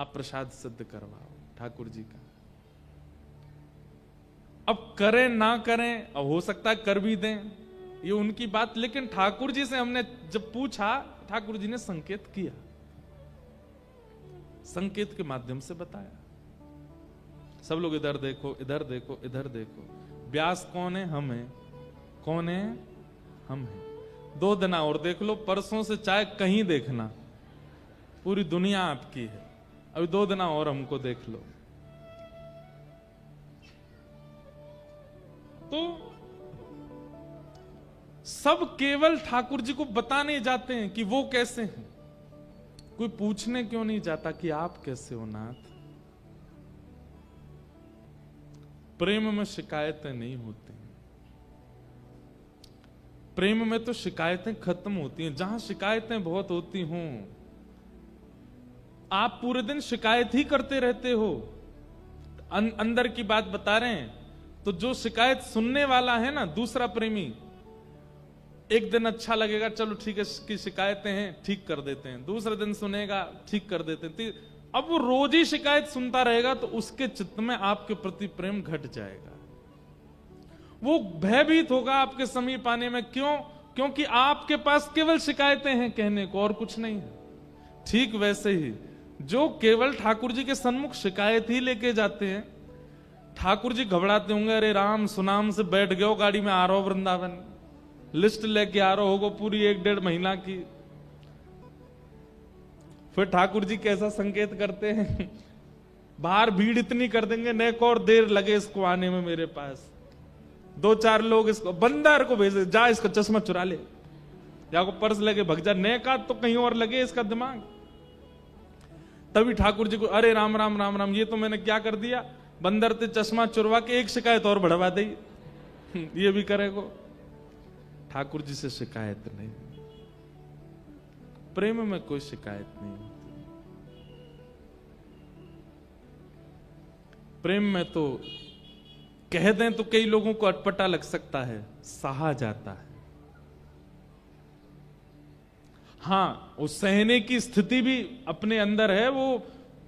आप प्रसाद सिद्ध करवाओ ठाकुर जी का। अब करें ना करें, अब हो सकता है कर भी दें, ये उनकी बात, लेकिन ठाकुर जी से हमने जब पूछा, ठाकुर जी ने संकेत किया, संकेत के माध्यम से बताया। सब लोग इधर देखो, इधर देखो, इधर देखो। व्यास कौन है? हम हैं। कौन है? हम हैं। 2 दिन और देख लो, परसों से चाहे कहीं देखना, पूरी दुनिया आपकी है। अभी 2 दिन और हमको देख लो। तो सब केवल ठाकुर जी को बताने जाते हैं कि वो कैसे हैं। कोई पूछने क्यों नहीं जाता कि आप कैसे हो नाथ? प्रेम में शिकायतें नहीं होती, प्रेम में तो शिकायतें खत्म होती हैं। जहां शिकायतें बहुत होती हों, आप पूरे दिन शिकायत ही करते रहते हो, अंदर की बात बता रहे हैं, तो जो शिकायत सुनने वाला है ना, दूसरा प्रेमी, एक दिन अच्छा लगेगा, चलो ठीक है, इसकी शिकायतें हैं, ठीक कर देते हैं। दूसरे दिन सुनेगा, ठीक कर देते हैं। अब वो रोज ही शिकायत सुनता रहेगा तो उसके चित्त में आपके प्रति प्रेम घट जाएगा। वो भयभीत होगा आपके समीप आने में। क्यों? क्योंकि आपके पास केवल शिकायतें हैं कहने को, और कुछ नहीं है। ठीक वैसे ही जो केवल ठाकुर जी के सन्मुख शिकायत ही लेके जाते हैं, ठाकुर जी घबराते होंगे, अरे राम सुनाम से बैठ गए हो, गाड़ी में आ रहा हो वृंदावन, लिस्ट लेके आ रहा होगा पूरी 1-1.5 महीना की। फिर ठाकुर जी कैसा संकेत करते हैं, बाहर भीड़ इतनी कर देंगे, नेक और देर लगे इसको आने में मेरे पास। 2-4 लोग इसको, बंदर को भेजे, जा इसका चश्मा चुरा ले, या को पर्स लेके भग जा, नेका तो कहीं और लगे इसका दिमाग। तभी ठाकुर जी को, अरे राम राम राम राम, ये तो मैंने क्या कर दिया, बंदर ते चश्मा चुरवा के एक शिकायत और बढ़वा दी, ये भी करेगो। ठाकुर जी से शिकायत नहीं, प्रेम में कोई शिकायत नहीं होती। प्रेम में तो कह दें तो कई लोगों को अटपटा लग सकता है, सहा जाता है। हां, उस सहने की स्थिति भी अपने अंदर है। वो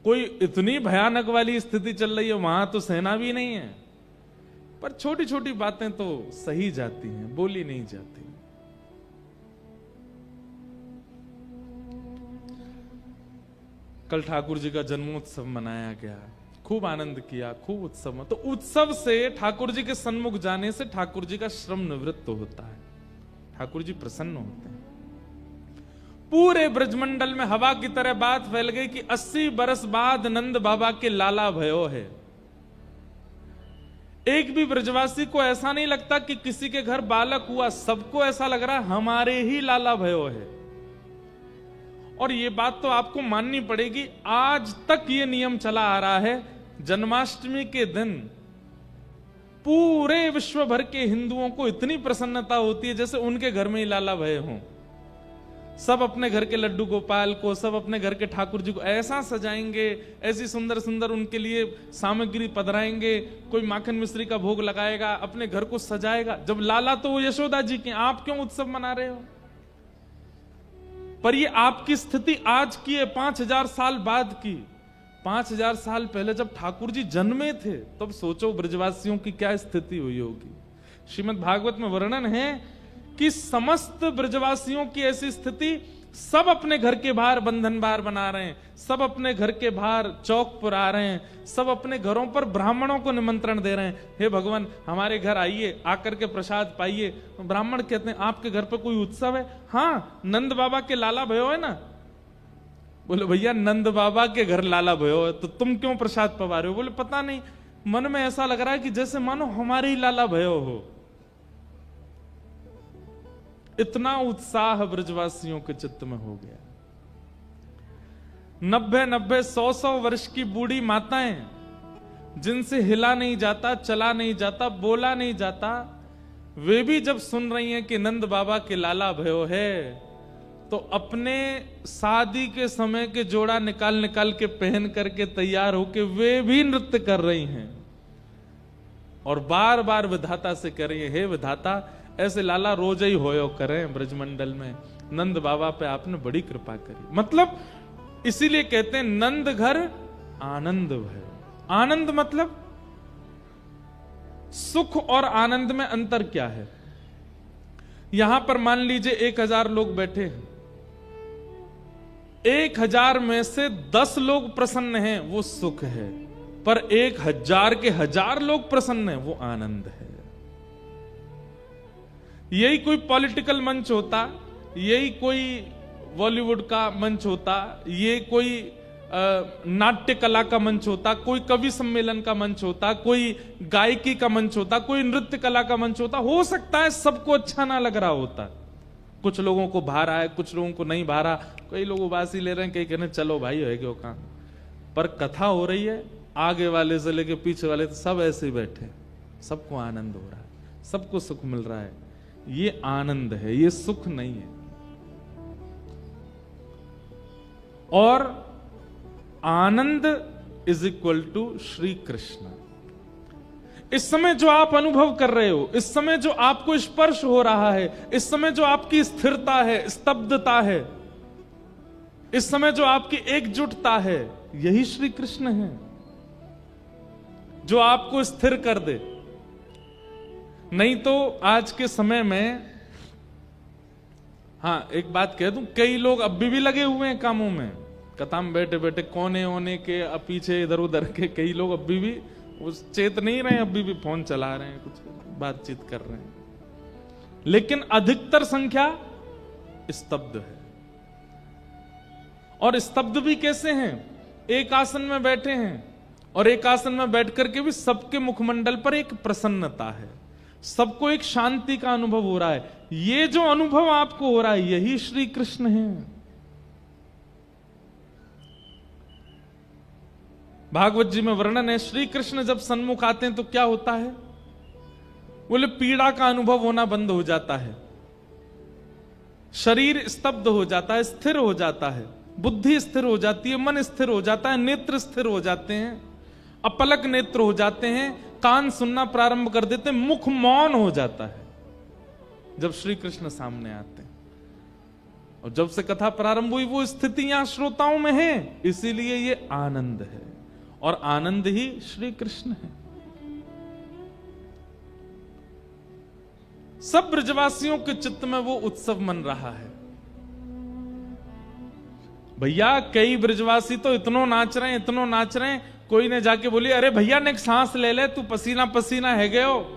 कोई इतनी भयानक वाली स्थिति चल रही है, वहां तो सहना भी नहीं है, पर छोटी छोटी बातें तो सही जाती हैं, बोली नहीं जाती। कल ठाकुर जी का जन्मोत्सव मनाया गया, खूब आनंद किया, खूब उत्सव। तो उत्सव से, ठाकुर जी के सन्मुख जाने से ठाकुर जी का श्रम निवृत्त होता है, ठाकुर जी प्रसन्न होते हैं। पूरे ब्रजमंडल में हवा की तरह बात फैल गई कि 80 बरस बाद नंद बाबा के लाला भयो है। एक भी ब्रजवासी को ऐसा नहीं लगता कि किसी के घर बालक हुआ, सबको ऐसा लग रहा है हमारे ही लाला भयो है। और ये बात तो आपको माननी पड़ेगी, आज तक ये नियम चला आ रहा है, जन्माष्टमी के दिन पूरे विश्व भर के हिंदुओं को इतनी प्रसन्नता होती है जैसे उनके घर में ही लाला भय हों। सब अपने घर के लड्डू गोपाल को, सब अपने घर के ठाकुर जी को ऐसा सजाएंगे, ऐसी सुंदर सुंदर उनके लिए सामग्री पधराएंगे, कोई माखन मिश्री का भोग लगाएगा, अपने घर को सजाएगा। जब लाला तो वो यशोदा जी के, आप क्यों उत्सव मना रहे हो? पर ये आपकी स्थिति आज की है, 5000 साल बाद की। 5000 साल पहले जब ठाकुर जी जन्मे थे, तब सोचो ब्रजवासियों की क्या स्थिति हुई होगी। श्रीमद् भागवत में वर्णन है कि समस्त ब्रजवासियों की ऐसी स्थिति, सब अपने घर के बाहर बंधन बार बना रहे हैं, सब अपने घर के बाहर चौक पर आ रहे हैं, सब अपने घरों पर ब्राह्मणों को निमंत्रण दे रहे हैं, हे भगवान हमारे घर आइए, आकर के प्रसाद पाइए। ब्राह्मण कहते हैं आपके घर पर कोई उत्सव है? हाँ, नंद बाबा के लाला भयो है ना। बोले भैया नंद बाबा के घर लाला भयो है, तो तुम क्यों प्रसाद पवा रहे हो? बोले पता नहीं, मन में ऐसा लग रहा है कि जैसे मानो हमारे ही लाला भयो हो। इतना उत्साह ब्रजवासियों के चित्त में हो गया। 90-90, 100-100 वर्ष की बूढ़ी माताएं, जिनसे हिला नहीं जाता, चला नहीं जाता, बोला नहीं जाता, वे भी जब सुन रही हैं कि नंद बाबा के लाला भयो है, तो अपने शादी के समय के जोड़ा निकाल निकाल के पहन करके तैयार होके वे भी नृत्य कर रही हैं और बार बार विधाता से कह रही है, हे विधाता ऐसे लाला रोज ही होयो करें ब्रजमंडल में, नंद बाबा पे आपने बड़ी कृपा करी। मतलब इसीलिए कहते हैं नंद घर आनंद भयो। आनंद मतलब सुख और आनंद में अंतर क्या है? यहां पर मान लीजिए 1000 लोग बैठे हैं, 1000 में से 10 लोग प्रसन्न हैं, वो सुख है। पर 1000 के 1000 लोग प्रसन्न हैं, वो आनंद है। यही कोई पॉलिटिकल मंच होता, यही कोई बॉलीवुड का मंच होता, ये कोई नाट्य कला का मंच होता, कोई कवि सम्मेलन का मंच होता, कोई गायकी का मंच होता, कोई नृत्य कला का मंच होता, हो सकता है सबको अच्छा ना लग रहा होता, कुछ लोगों को भा रहा है, कुछ लोगों को नहीं भा रहा, कई लोग उबासी ले रहे हैं, कई कह रहे हैं चलो भाई है क्यों काम। पर कथा हो रही है, आगे वाले से लेके पीछे वाले तो सब ऐसे ही बैठे, सबको आनंद हो रहा है, सबको सुख मिल रहा है। ये आनंद है, ये सुख नहीं है। और आनंद is equal to Shri Krishna. इस समय जो आप अनुभव कर रहे हो, इस समय जो आपको स्पर्श हो रहा है, इस समय जो आपकी स्थिरता है, स्तब्धता है, इस समय जो आपकी एकजुटता है, यही श्री कृष्ण है जो आपको स्थिर कर दे। नहीं तो आज के समय में, हाँ एक बात कह दूं, कई लोग अभी भी लगे हुए हैं कामों में, कथा में बैठे बैठे कोने होने के पीछे इधर उधर के कई लोग अभी भी उस चेत नहीं रहे, अभी भी फोन चला रहे हैं, कुछ बातचीत कर रहे हैं, लेकिन अधिकतर संख्या स्तब्ध है। और स्तब्ध भी कैसे हैं? एक आसन में बैठे हैं, और एक आसन में बैठ करके भी सबके मुखमंडल पर एक प्रसन्नता है, सबको एक शांति का अनुभव हो रहा है। ये जो अनुभव आपको हो रहा है, यही श्री कृष्ण है। भागवत जी में वर्णन है, श्री कृष्ण जब सन्मुख आते हैं तो क्या होता है? बोले पीड़ा का अनुभव होना बंद हो जाता है, शरीर स्तब्ध हो जाता है, स्थिर हो जाता है, बुद्धि स्थिर हो जाती है, मन स्थिर हो जाता है, नेत्र स्थिर हो जाते हैं, अपलक नेत्र हो जाते हैं, कान सुनना प्रारंभ कर देते हैं, मुख मौन हो जाता है जब श्री कृष्ण सामने आते हैं। और जब से कथा प्रारंभ हुई वो स्थितियां श्रोताओं में है, इसीलिए ये आनंद है, और आनंद ही श्री कृष्ण है। सब ब्रजवासियों के चित्त में वो उत्सव मन रहा है। भैया कई ब्रजवासी तो इतनो नाच रहे हैं, इतनो नाच रहे हैं, कोई ने जाके बोली अरे भैया ने एक सांस ले ले, तू पसीना पसीना है गयो।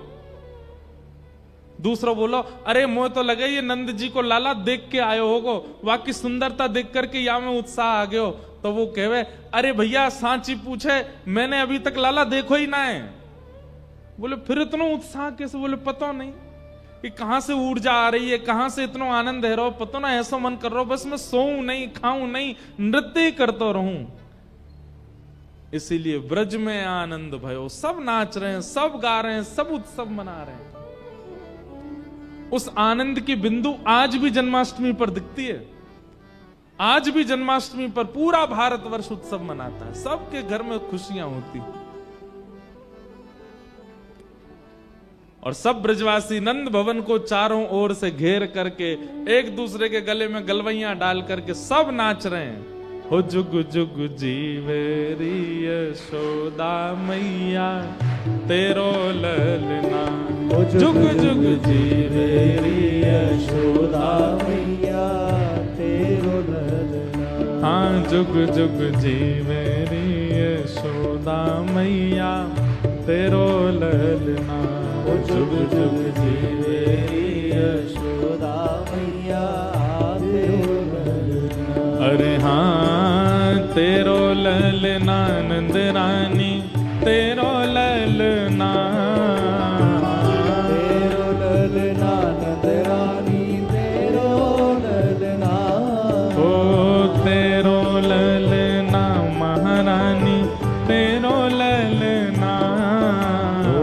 दूसरा बोलो अरे मोह तो लगे ये नंद जी को लाला देख के आयो होगो, वाकी सुंदरता देख करके या में उत्साह आ गयो। तो वो कहवे अरे भैया सांची पूछे, मैंने अभी तक लाला देखो ही ना है। बोले फिर इतना उत्साह कैसे? बोले पता नहीं कि कहां से ऊर्जा आ रही है, कहां से इतना आनंद है रहो, पता ना ऐसा मन कर रहा हो बस मैं सोऊं नहीं, खाऊं नहीं, नृत्य करता रहूं। इसीलिए ब्रज में आनंद भयो, सब नाच रहे हैं, सब गा रहे हैं, सब उत्सव मना रहे हैं। उस आनंद की बिंदु आज भी जन्माष्टमी पर दिखती है। आज भी जन्माष्टमी पर पूरा भारतवर्ष उत्सव मनाता है, सबके घर में खुशियां होती हैं। और सब ब्रजवासी नंद भवन को चारों ओर से घेर करके एक दूसरे के गले में गलवैयां डाल करके सब नाच रहे हैं। हो जुग जुग जीवेरी यशोदा मैया तेरो ललना, हो जुग जुग जीवेरी यशोदा मैया तेरो ललना। हाँ जुग जुग जीवेरी यशोदा मैया तेरो ललना, हो जुग जुग जीवेरी यशोदा मैया तेरो ललना। अरे हाँ तेरो ललना नंद रानी तेरो ललना, तेरो ललना नंद रानी तेरो ललना। ओ तेरो ललना महारानी तेरो ललना, ओ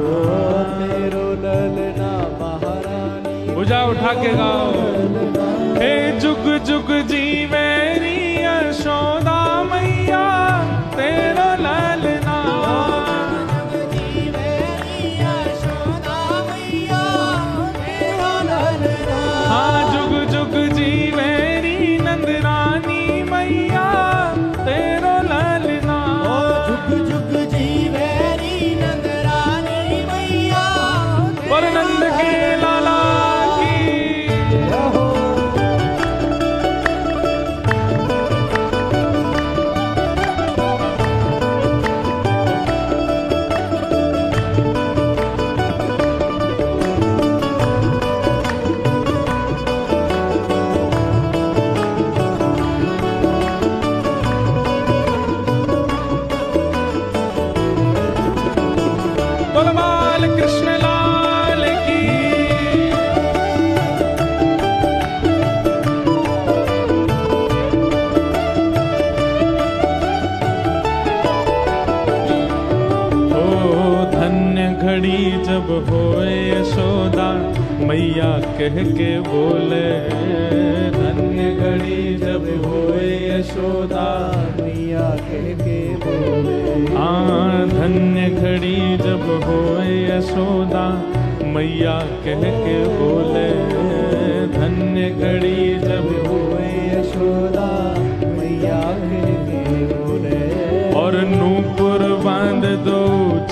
तेरो ललना महारानी। भुजा उठा के गाओ, हे जुग जुग जीवेरी यशोदा मैया तेरो ललना, हाँ जुग जुग जीवेरी नंद रानी मैया तेरो ललना, घड़ी जब होए यशोदा मैया कह के बोले, धन्य घड़ी जब होए यशोदा मैया कह के बोले, धन्य घड़ी जब होए यशोदा मैया कह के बोले, धन्य घड़ी जब होए यशोदा मैया कह के बोले। और नूपुर बांध दो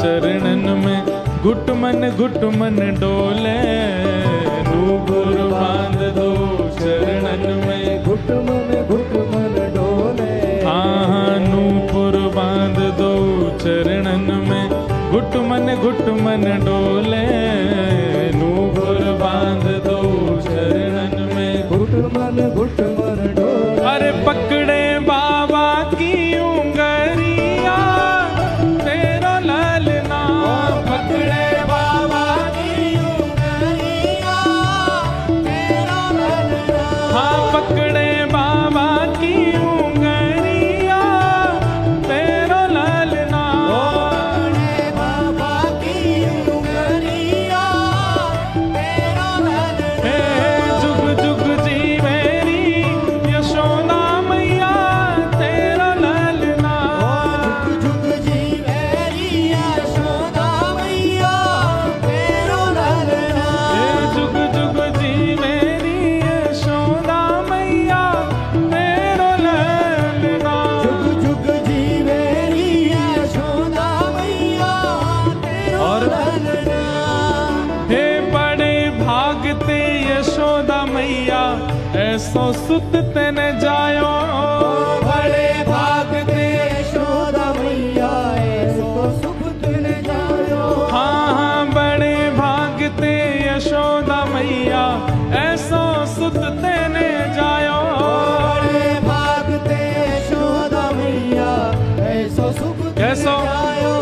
चरणन में घुटमन डोले, नूपुर बांध दो चरणन में घुटमन डोले, हाँ नूपुर बांध दो चरणन में घुटमन डोले, नूपुर बांध दो चरणन में घुटमन डोले। अरे पकड़े बाबा की उंगरिया तेरा लालना, पकड़े बाबा की उंगलियां तेरा लालना, हाँ पकड़े बाबा की उंगरिया तेरा लालना, पकड़े बाबा की उंगलियां तेरा लालना। हे जुग जुग जी मेरी यशोदा मैया तेरा लालना, जुग जुग जी मेरी यशोदा मैया तेरा लालना, हे जुग जुग जी मेरी यशोदा मैया तेरा लालना। जुग जुग जी मेरी यशोदा मैया तेरा और लालना। हे बड़े भागते यशोदा मैया ऐसो सुत तेने जायो, बड़े भागते यशोदा मैया ऐसो सुख तुने जायो, हाँ बड़े भागते यशोदा मैया ऐसो सुत तेने जायो, बड़े भागते यशोदा मैया ऐसो सुख तुने कैसो? जायो।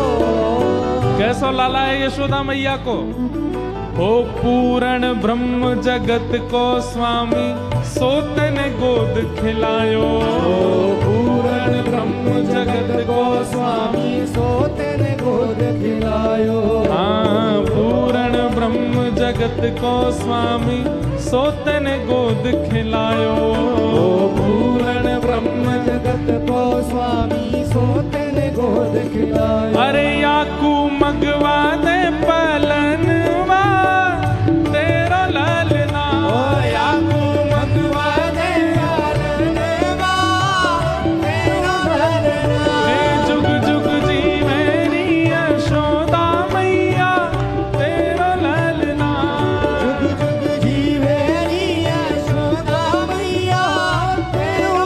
कैसो लाला है यशोदा मैया को, हो पूर्ण ब्रह्म जगत को स्वामी सोतन गोद खिलायो, पूर्ण ब्रह्म जगत को स्वामी, स्वामी सोते ने गोद खिलायो, हाँ पूर्ण ब्रह्म जगत को स्वामी सोतन गोद खिलायो, पूर्ण ब्रह्म जगत को स्वामी सोते ने गोद खिलायो। अरे याकू मगवा दे पलनवा तेरा लालना, याकू मगवा दे लालनवा तेरा लालना, हे जुग जुग जी मेरी यशोदा मैया तेरा लालना, जुग जुग जी मेरी यशोदा मैया तेरा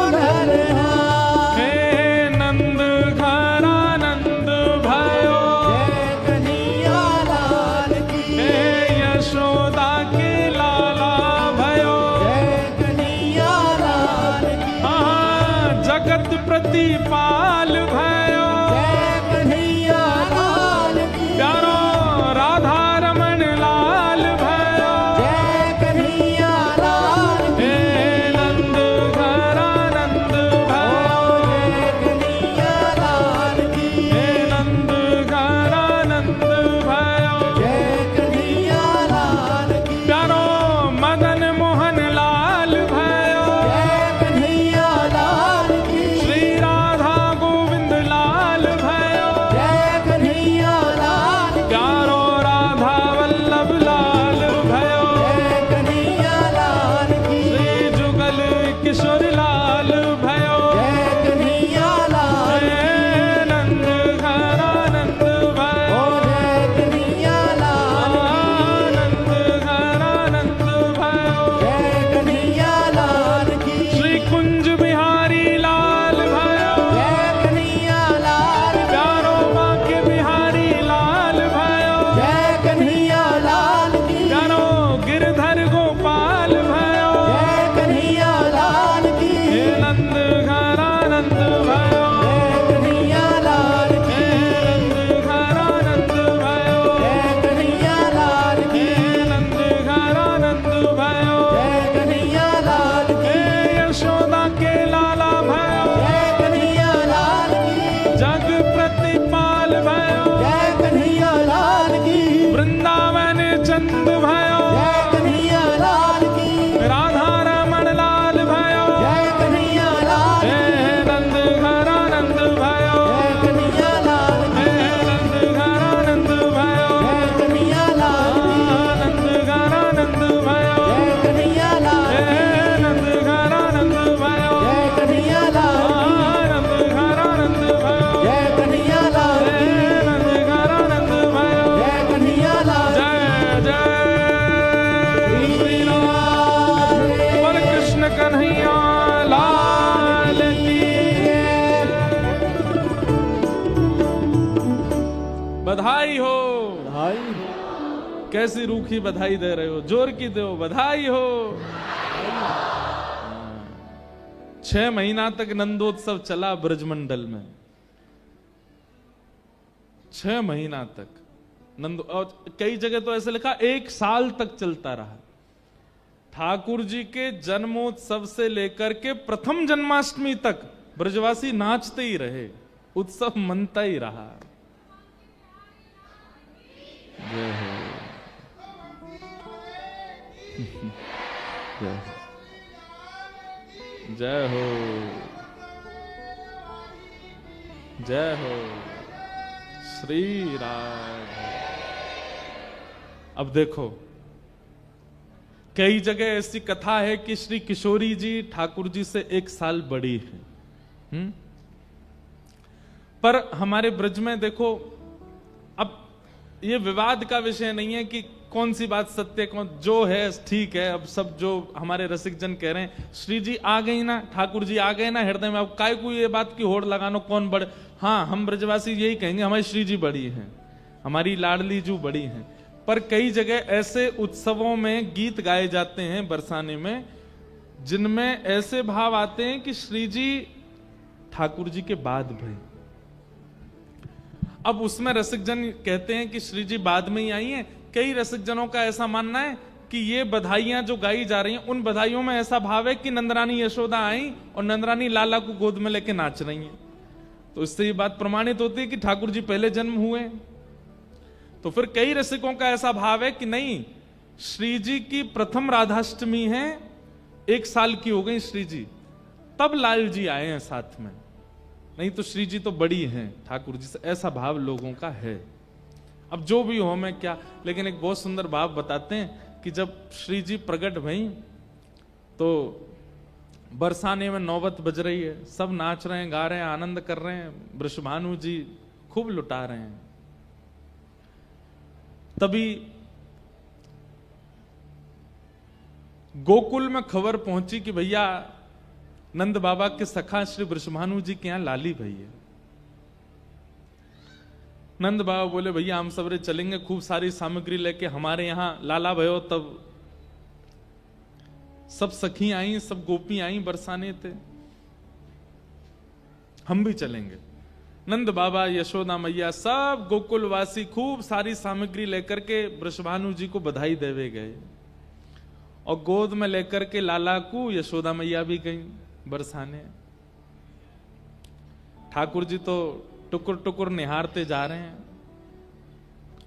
बधाई हो। बधाई। कैसी रूखी बधाई दे रहे हो, जोर की दो, बधाई हो। 6 महीना तक नंदोत्सव चला ब्रजमंडल में, 6 महीना तक और कई जगह तो ऐसे लिखा 1 साल तक चलता रहा। ठाकुर जी के जन्मोत्सव से लेकर के प्रथम जन्माष्टमी तक ब्रजवासी नाचते ही रहे, उत्सव मनता ही रहा। जय हो। जय हो, जय हो श्री राम। अब देखो कई जगह ऐसी कथा है कि श्री किशोरी जी ठाकुर जी से 1 साल बड़ी है। पर हमारे ब्रज में देखो, अब ये विवाद का विषय नहीं है कि कौन सी बात सत्य कौन, जो है ठीक है। अब सब जो हमारे रसिक जन कह रहे हैं श्री जी आ गई ना, ठाकुर जी आ गए ना हृदय में, अब काय को ये बात की होड़ लगानो कौन बड़े। हाँ, हम ब्रजवासी यही कहेंगे हमारी श्री जी बड़ी हैं, हमारी लाडली जू बड़ी हैं। पर कई जगह ऐसे उत्सवों में गीत गाए जाते हैं बरसाने में, जिनमें ऐसे भाव आते हैं कि श्री जी ठाकुर जी के बाद भई। अब उसमें रसिक जन कहते हैं कि श्री जी बाद में ही आई हैं। कई रसिक जनों का ऐसा मानना है कि ये बधाइयां जो गाई जा रही हैं, उन बधाइयों में ऐसा भाव है कि नंदरानी यशोदा आई और नंदरानी लाला को गोद में लेके नाच रही हैं। तो इससे ये बात प्रमाणित होती है कि ठाकुर जी पहले जन्म हुए। तो फिर कई रसिकों का ऐसा भाव है कि नहीं, श्री जी की प्रथम राधाष्टमी है, 1 साल की हो गई श्री जी, तब लाल जी आए हैं साथ में, नहीं तो श्री जी तो बड़ी हैं ठाकुर जी से, ऐसा भाव लोगों का है। अब जो भी हो मैं क्या, लेकिन एक बहुत सुंदर भाव बताते हैं कि जब श्री जी प्रकट भई तो बरसाने में नौबत बज रही है, सब नाच रहे हैं, गा रहे हैं, आनंद कर रहे हैं, वृषभानु जी खूब लुटा रहे हैं। तभी गोकुल में खबर पहुंची कि भैया नंद बाबा के सखा श्री वृषभानु जी के यहां लाली भई है। नंद बाबा बोले भैया हम सबरे चलेंगे, खूब सारी सामग्री लेके हमारे यहां लाला भयो। तब सब सखी आई, सब गोपी आई, बरसाने थे, हम भी चलेंगे। नंद बाबा, यशोदा मैया, सब गोकुलवासी खूब सारी सामग्री लेकर के वृषभानु जी को बधाई देवे गए और गोद में लेकर के लाला को यशोदा मैया भी गई बरसाने। ठाकुर जी तो टुकुर टुकुर निहारते जा रहे हैं,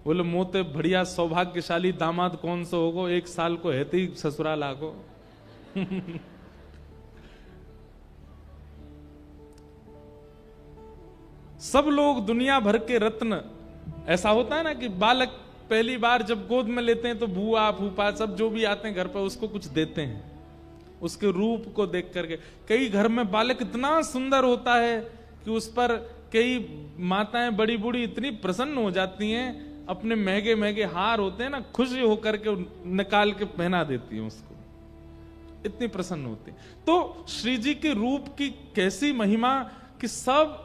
बोले मोते बढ़िया सौभाग्यशाली दामाद कौन सा होगो, 1 साल को हेते ही ससुराल आगो। सब लोग दुनिया भर के रत्न, ऐसा होता है ना कि बालक पहली बार जब गोद में लेते हैं तो बुआ फूफा सब जो भी आते हैं घर पर उसको कुछ देते हैं, उसके रूप को देख करके। कई घर में बालक इतना सुंदर होता है कि उस पर कई माताएं बड़ी बूढ़ी इतनी प्रसन्न हो जाती हैं, अपने महंगे महंगे हार होते हैं ना, खुशी होकर के निकाल के पहना देती हैं उसको, इतनी प्रसन्न होती है। तो श्री जी के रूप की कैसी महिमा कि सब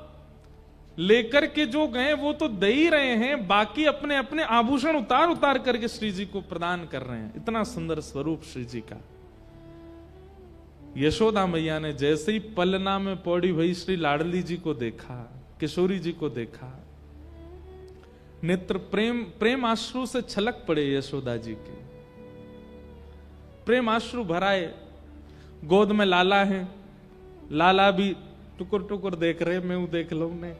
लेकर के जो गए वो तो दे ही रहे हैं, बाकी अपने अपने आभूषण उतार उतार करके श्री जी को प्रदान कर रहे हैं। इतना सुंदर स्वरूप श्री जी का। यशोदा मैया ने जैसे ही पलना में पौड़ी भई श्री लाडली जी को देखा, किशोरी जी को देखा, नेत्र प्रेम आश्रु से छलक पड़े यशोदा जी के, प्रेम आश्रु भराए। गोद में लाला है, लाला भी टुकुर टुकुर देख रहे, मैं देख लो ने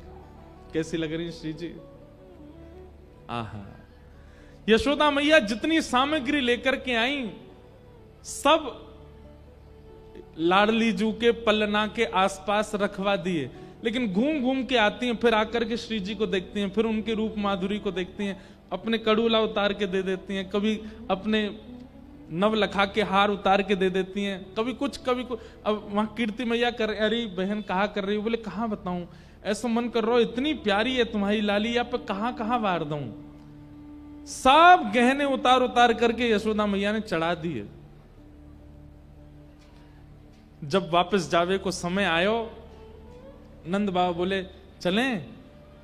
कैसी लग रही श्री जी। आहा, यशोदा मैया जितनी सामग्री लेकर के आई सब लाडली जू के पलना के आसपास रखवा दिए, लेकिन घूम घूम के आती हैं, फिर आकर के श्री जी को देखती हैं, फिर उनके रूप माधुरी को देखती हैं, अपने कड़ूला उतार के दे देती हैं, कभी अपने नवलखा के हार उतार के दे देती हैं, कभी कुछ कभी कुछ। अब वहां कीर्ति मैया कर, अरे बहन कहा कर रही हो, बोले कहां बताऊं, ऐसा मन कर रहा हो, इतनी प्यारी है तुम्हारी लाली, या पे कहां कहां वार दूं। सब गहने उतार उतार करके यशोदा मैया ने चढ़ा दिए। जब वापस जावे को समय आयो, नंद बाबा बोले चलें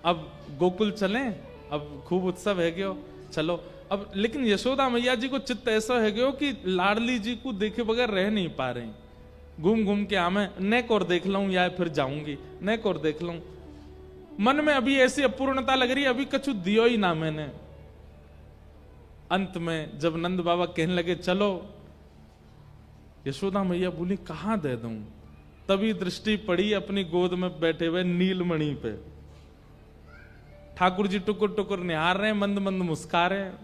अब गोकुल चलें, अब खूब उत्सव है गयो, चलो। अब लेकिन यशोदा मैया जी को चित्त ऐसा है गयो कि लाडली जी को देखे बगैर रह नहीं पा रहे। घूम घूम के आमे नेक और देख लूं या फिर जाऊंगी, नेक और देख लूं। मन में अभी ऐसी अपूर्णता लग रही है, अभी कछु दियो ही ना मैंने। अंत में जब नंद बाबा कहने लगे चलो, यशोदा मैया बोली कहां दे दूं। तभी दृष्टि पड़ी अपनी गोद में बैठे हुए नीलमणि पे। ठाकुर जी टुकुर टुकुर निहार रहे हैं, मंद मंद मुस्का रहे हैं,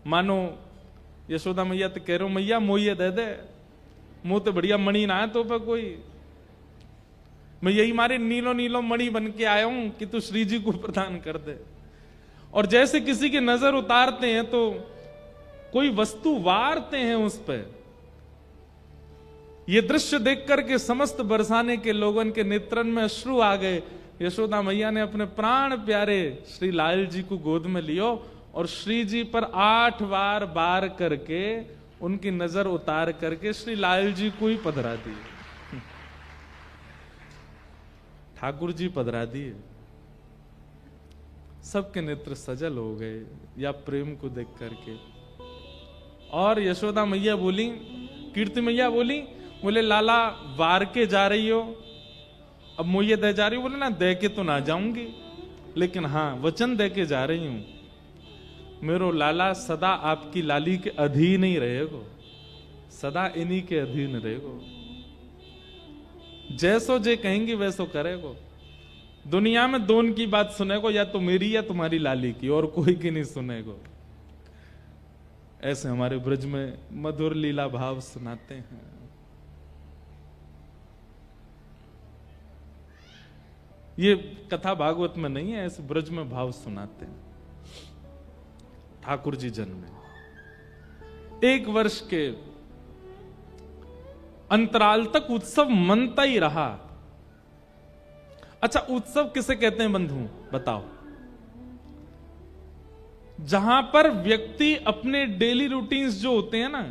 मानो यशोदा मैया तो कह रहे हो मैया मोये दे दे, मुंह तो बढ़िया मणि ना है तो पे कोई, मैं यही मारे नीलो नीलो मणि बन के आया हूं कि तू श्री जी को प्रदान कर दे। और जैसे किसी की नजर उतारते हैं तो कोई वस्तु वारते हैं उस पर। ये दृश्य देख करके समस्त बरसाने के लोगों के नेत्रन में अश्रु आ गए। यशोदा मैया ने अपने प्राण प्यारे श्री लाल जी को गोद में लियो और श्री जी पर 8 बार बार करके उनकी नजर उतार करके श्री लाल जी को ही पधरा दी। ठाकुर जी पधरा दिए, सबके नेत्र सजल हो गए या प्रेम को देख करके। और यशोदा मैया बोली, कीर्ति मैया बोली, बोले लाला वार के जा रही हो, अब मुझे दे जा रही हो। बोले ना दे के तो ना जाऊंगी, लेकिन हाँ वचन दे के जा रही हूं, मेरो लाला सदा आपकी लाली के अधीन ही रहेगो, सदा इन्हीं के अधीन रहेगो। जैसो जे कहेंगी वैसो करेगो। दुनिया में दोनों की बात सुनेगो, या तो मेरी या तुम्हारी लाली की, और कोई की नहीं सुनेगो। ऐसे हमारे ब्रज में मधुर लीला भाव सुनाते हैं। ये कथा भागवत में नहीं है, ऐसे ब्रज में भाव सुनाते हैं। ठाकुर जी जन्मे 1 वर्ष के अंतराल तक उत्सव मनता ही रहा। अच्छा, उत्सव किसे कहते हैं बंधु बताओ? जहां पर व्यक्ति अपने डेली रूटीन्स जो होते हैं ना,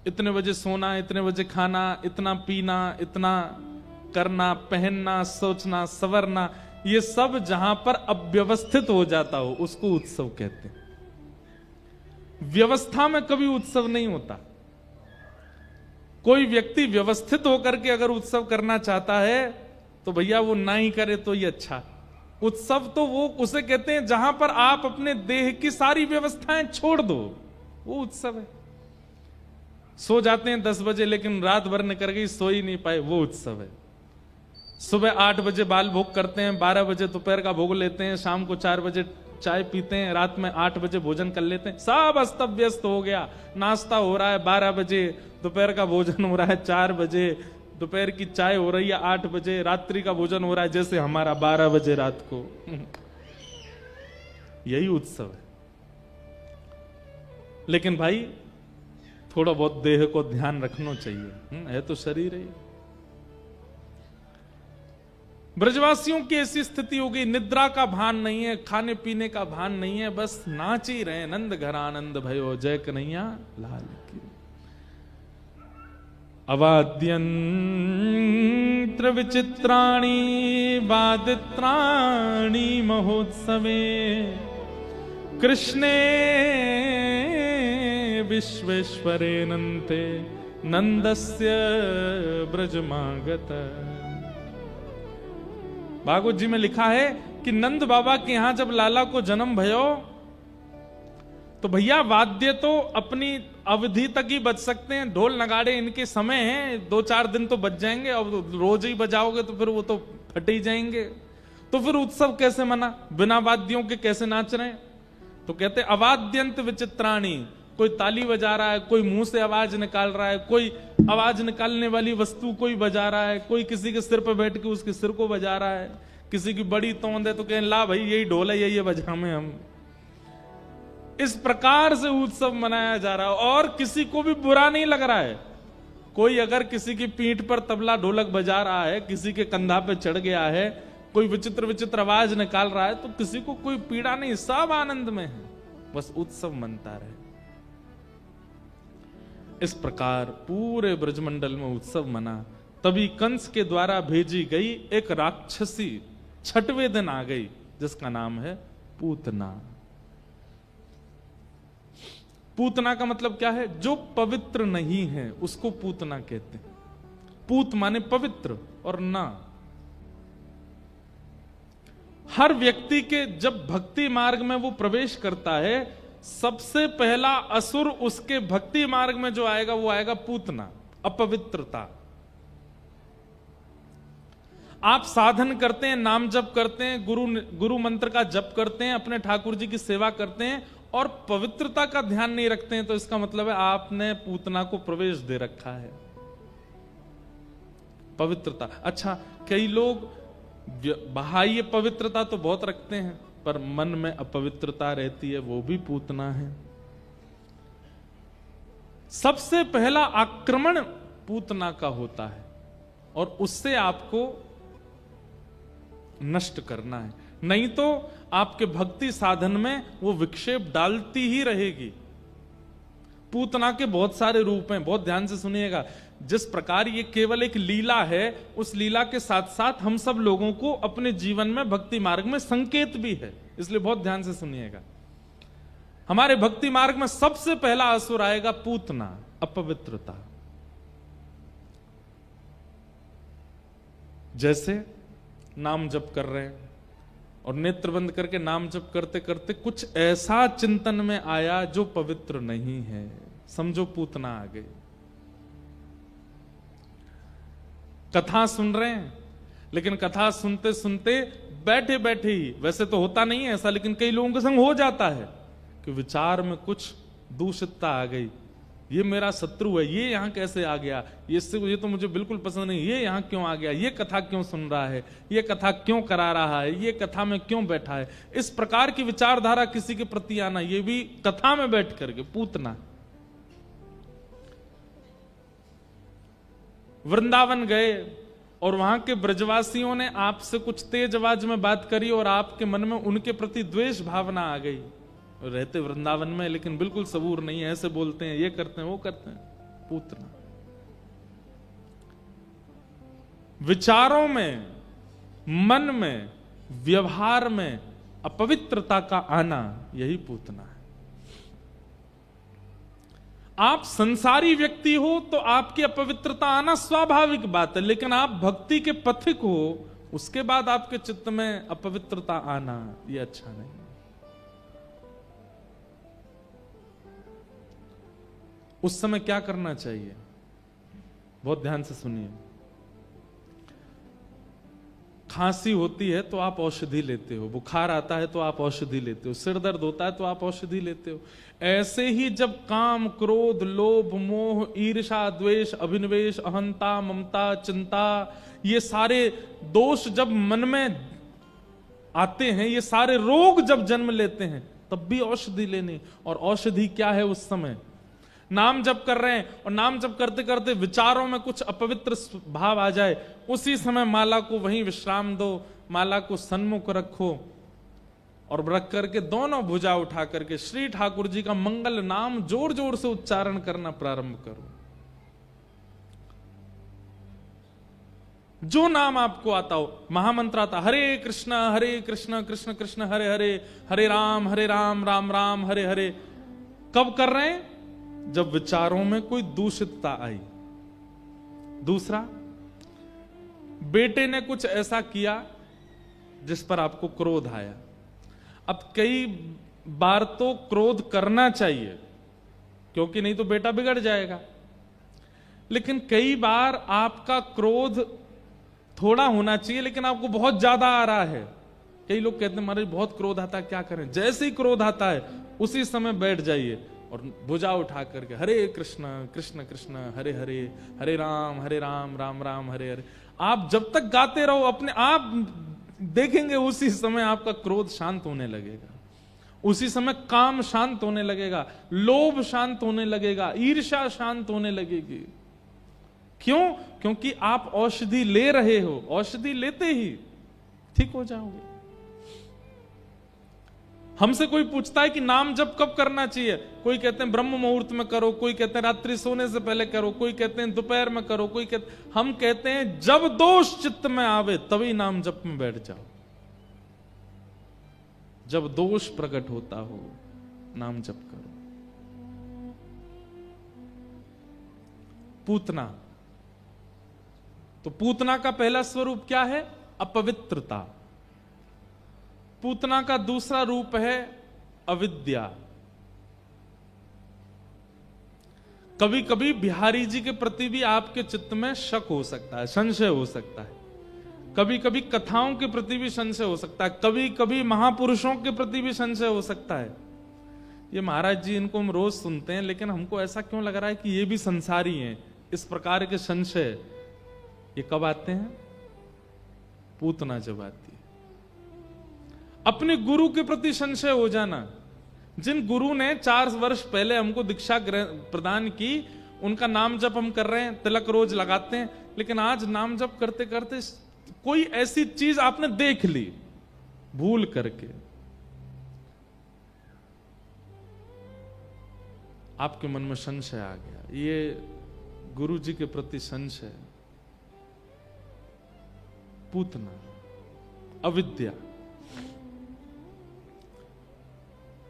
इतने बजे सोना, इतने बजे खाना, इतना पीना, इतना करना, पहनना, सोचना, सवरना, ये सब जहां पर अव्यवस्थित हो जाता हो उसको उत्सव कहते हैं। व्यवस्था में कभी उत्सव नहीं होता। कोई व्यक्ति व्यवस्थित होकर के अगर उत्सव करना चाहता है तो भैया वो ना ही करे तो ये अच्छा। उत्सव तो वो उसे कहते हैं जहां पर आप अपने देह की सारी व्यवस्थाएं छोड़ दो, वो उत्सव है। सो जाते हैं 10 बजे लेकिन रात भर निकल गई, सो ही नहीं पाए, वो उत्सव है। सुबह 8 बजे बाल भोग करते हैं, 12 बजे दोपहर का भोग लेते हैं, शाम को 4 बजे चाय पीते हैं, रात में 8 बजे भोजन कर लेते हैं, सब अस्त व्यस्त हो गया। नाश्ता हो रहा है 12 बजे, दोपहर का भोजन हो रहा है 4 बजे, दोपहर की चाय हो रही है 8 बजे, रात्रि का भोजन हो रहा है जैसे हमारा 12 बजे रात को। यही उत्सव है। लेकिन भाई थोड़ा बहुत देह को ध्यान रखना चाहिए, है तो शरीर है। ब्रजवासियों की ऐसी स्थिति हो गई, निद्रा का भान नहीं है, खाने पीने का भान नहीं है, बस नाच ही रहे। नंद घर आनंद भयो, जय कन्हैया लाल की। अवाद्यंत्र विचित्राणि वादित्राणि महोत्सवे, कृष्णे विश्वेश्वरे नन्ते नंदस्य ब्रजमागत। भागवत जी में लिखा है कि नंद बाबा के यहां जब लाला को जन्म भयो तो भैया वाद्य तो अपनी अवधि तक ही बज सकते हैं, ढोल नगाड़े इनके समय हैं, 2-4 दिन तो बज जाएंगे। अब रोज ही बजाओगे तो फिर वो तो फट ही जाएंगे। तो फिर उत्सव कैसे मना? बिना वाद्यों के कैसे नाच रहे हैं? तो कहते अवाद्यंत विचित्राणि, कोई ताली बजा रहा है, कोई मुंह से आवाज निकाल रहा है, कोई आवाज निकालने वाली वस्तु कोई बजा रहा है, कोई किसी के सिर पर बैठ के उसके सिर को बजा रहा है, किसी की बड़ी तोंद है तो कहें ला भाई यही ढोल है, यही बजामे हम। इस प्रकार से उत्सव मनाया जा रहा है और किसी को भी बुरा नहीं लग रहा है। कोई अगर किसी की पीठ पर तबला ढोलक बजा रहा है, किसी के कंधा पे चढ़ गया है, कोई विचित्र विचित्र आवाज निकाल रहा है, तो किसी को कोई पीड़ा नहीं, सब आनंद में है, बस उत्सव मनता रहे। इस प्रकार पूरे ब्रजमंडल में उत्सव मना। तभी कंस के द्वारा भेजी गई एक राक्षसी 6वें दिन आ गई, जिसका नाम है पूतना। पूतना का मतलब क्या है? जो पवित्र नहीं है उसको पूतना कहते हैं। पूत माने पवित्र और ना। हर व्यक्ति के जब भक्ति मार्ग में वो प्रवेश करता है, सबसे पहला असुर उसके भक्ति मार्ग में जो आएगा वो आएगा पूतना, अपवित्रता। आप साधन करते हैं, नाम जप करते हैं, गुरु मंत्र का जप करते हैं, अपने ठाकुर जी की सेवा करते हैं और पवित्रता का ध्यान नहीं रखते हैं, तो इसका मतलब है आपने पूतना को प्रवेश दे रखा है। पवित्रता। अच्छा, कई लोग बाह्य पवित्रता तो बहुत रखते हैं पर मन में अपवित्रता रहती है, वो भी पूतना है। सबसे पहला आक्रमण पूतना का होता है और उससे आपको नष्ट करना है, नहीं तो आपके भक्ति साधन में वो विक्षेप डालती ही रहेगी। पूतना के बहुत सारे रूप हैं, बहुत ध्यान से सुनिएगा। जिस प्रकार ये केवल एक लीला है, उस लीला के साथ साथ हम सब लोगों को अपने जीवन में भक्ति मार्ग में संकेत भी है, इसलिए बहुत ध्यान से सुनिएगा। हमारे भक्ति मार्ग में सबसे पहला असुर आएगा पूतना, अपवित्रता। जैसे नाम जप कर रहे हैं और नेत्र बंद करके नाम जप करते करते कुछ ऐसा चिंतन में आया जो पवित्र नहीं है, समझो पूतना आ गई। कथा सुन रहे हैं, लेकिन कथा सुनते सुनते बैठे बैठे ही, वैसे तो होता नहीं है ऐसा, लेकिन कई लोगों के संग हो जाता है कि विचार में कुछ दूषितता आ गई। ये मेरा शत्रु है, ये यहां कैसे आ गया, ये तो मुझे बिल्कुल पसंद नहीं, ये यहां क्यों आ गया, ये कथा क्यों सुन रहा है, ये कथा क्यों करा रहा है, ये कथा में क्यों बैठा है। इस प्रकार की विचारधारा किसी के प्रति आना, ये भी कथा में बैठ करके पूतना। वृंदावन गए और वहां के ब्रजवासियों ने आपसे कुछ तेज आवाज में बात करी और आपके मन में उनके प्रति द्वेष भावना आ गई। रहते वृंदावन में लेकिन बिल्कुल सबूर नहीं है, ऐसे बोलते हैं, ये करते हैं, वो करते हैं, पूतना। विचारों में, मन में, व्यवहार में अपवित्रता का आना, यही पूतना है। आप संसारी व्यक्ति हो तो आपकी अपवित्रता आना स्वाभाविक बात है, लेकिन आप भक्ति के पथिक हो, उसके बाद आपके चित्त में अपवित्रता आना ये अच्छा नहीं। उस समय क्या करना चाहिए, बहुत ध्यान से सुनिए। खांसी होती है तो आप औषधि लेते हो, बुखार आता है तो आप औषधि लेते हो, सिर दर्द होता है तो आप औषधि लेते हो। ऐसे ही जब काम, क्रोध, लोभ, मोह, ईर्ष्या, द्वेष, अभिनिवेश, अहंता, ममता, चिंता, ये सारे दोष जब मन में आते हैं, ये सारे रोग जब जन्म लेते हैं, तब भी औषधि लेनी। और औषधि क्या है उस समय? नाम जप कर रहे हैं और नाम जप करते करते विचारों में कुछ अपवित्र भाव आ जाए, उसी समय माला को वहीं विश्राम दो, माला को सन्मुख रखो और रख करके दोनों भुजा उठा करके श्री ठाकुर जी का मंगल नाम जोर जोर से उच्चारण करना प्रारंभ करो। जो नाम आपको आता हो, महामंत्र आता, हरे कृष्ण कृष्ण कृष्ण हरे हरे, हरे राम राम राम हरे हरे। कब कर रहे हैं? जब विचारों में कोई दूषितता आई। दूसरा, बेटे ने कुछ ऐसा किया जिस पर आपको क्रोध आया। अब कई बार तो क्रोध करना चाहिए क्योंकि नहीं तो बेटा बिगड़ जाएगा, लेकिन कई बार आपका क्रोध थोड़ा होना चाहिए लेकिन आपको बहुत ज्यादा आ रहा है। कई लोग कहते हैं महाराज बहुत क्रोध आता है, क्या करें? जैसे ही क्रोध आता है उसी समय बैठ जाइए और भुजा उठा करके हरे कृष्ण कृष्ण कृष्ण हरे हरे, हरे राम राम राम हरे हरे। आप जब तक गाते रहो, अपने आप देखेंगे उसी समय आपका क्रोध शांत होने लगेगा, उसी समय काम शांत होने लगेगा, लोभ शांत होने लगेगा, ईर्ष्या शांत होने लगेगी। क्यों? क्योंकि आप औषधि ले रहे हो, औषधि लेते ही ठीक हो जाओगे। हमसे कोई पूछता है कि नाम जप कब करना चाहिए, कोई कहते हैं ब्रह्म मुहूर्त में करो, कोई कहते हैं रात्रि सोने से पहले करो, कोई कहते हैं दोपहर में करो, कोई कहते, हम कहते हैं जब दोष चित्त में आवे तभी नाम जप में बैठ जाओ। जब दोष प्रकट होता हो नाम जप करो। पूतना, तो पूतना का पहला स्वरूप क्या है? अपवित्रता। पूतना का दूसरा रूप है अविद्या। कभी कभी बिहारी जी के प्रति भी आपके चित्त में शक हो सकता है, संशय हो सकता है। कभी कभी कथाओं के प्रति भी संशय हो सकता है, कभी कभी महापुरुषों के प्रति भी संशय हो सकता है। ये महाराज जी, इनको हम रोज सुनते हैं, लेकिन हमको ऐसा क्यों लग रहा है कि ये भी संसारी हैं? इस प्रकार के संशय ये कब आते हैं? पूतना जब आती है। अपने गुरु के प्रति संशय हो जाना। जिन गुरु ने 4 वर्ष पहले हमको दीक्षा प्रदान की, उनका नाम जप हम कर रहे हैं, तिलक रोज लगाते हैं, लेकिन आज नाम जप करते करते कोई ऐसी चीज आपने देख ली भूल करके, आपके मन में संशय आ गया। ये गुरु जी के प्रति संशय, पूतना, अविद्या।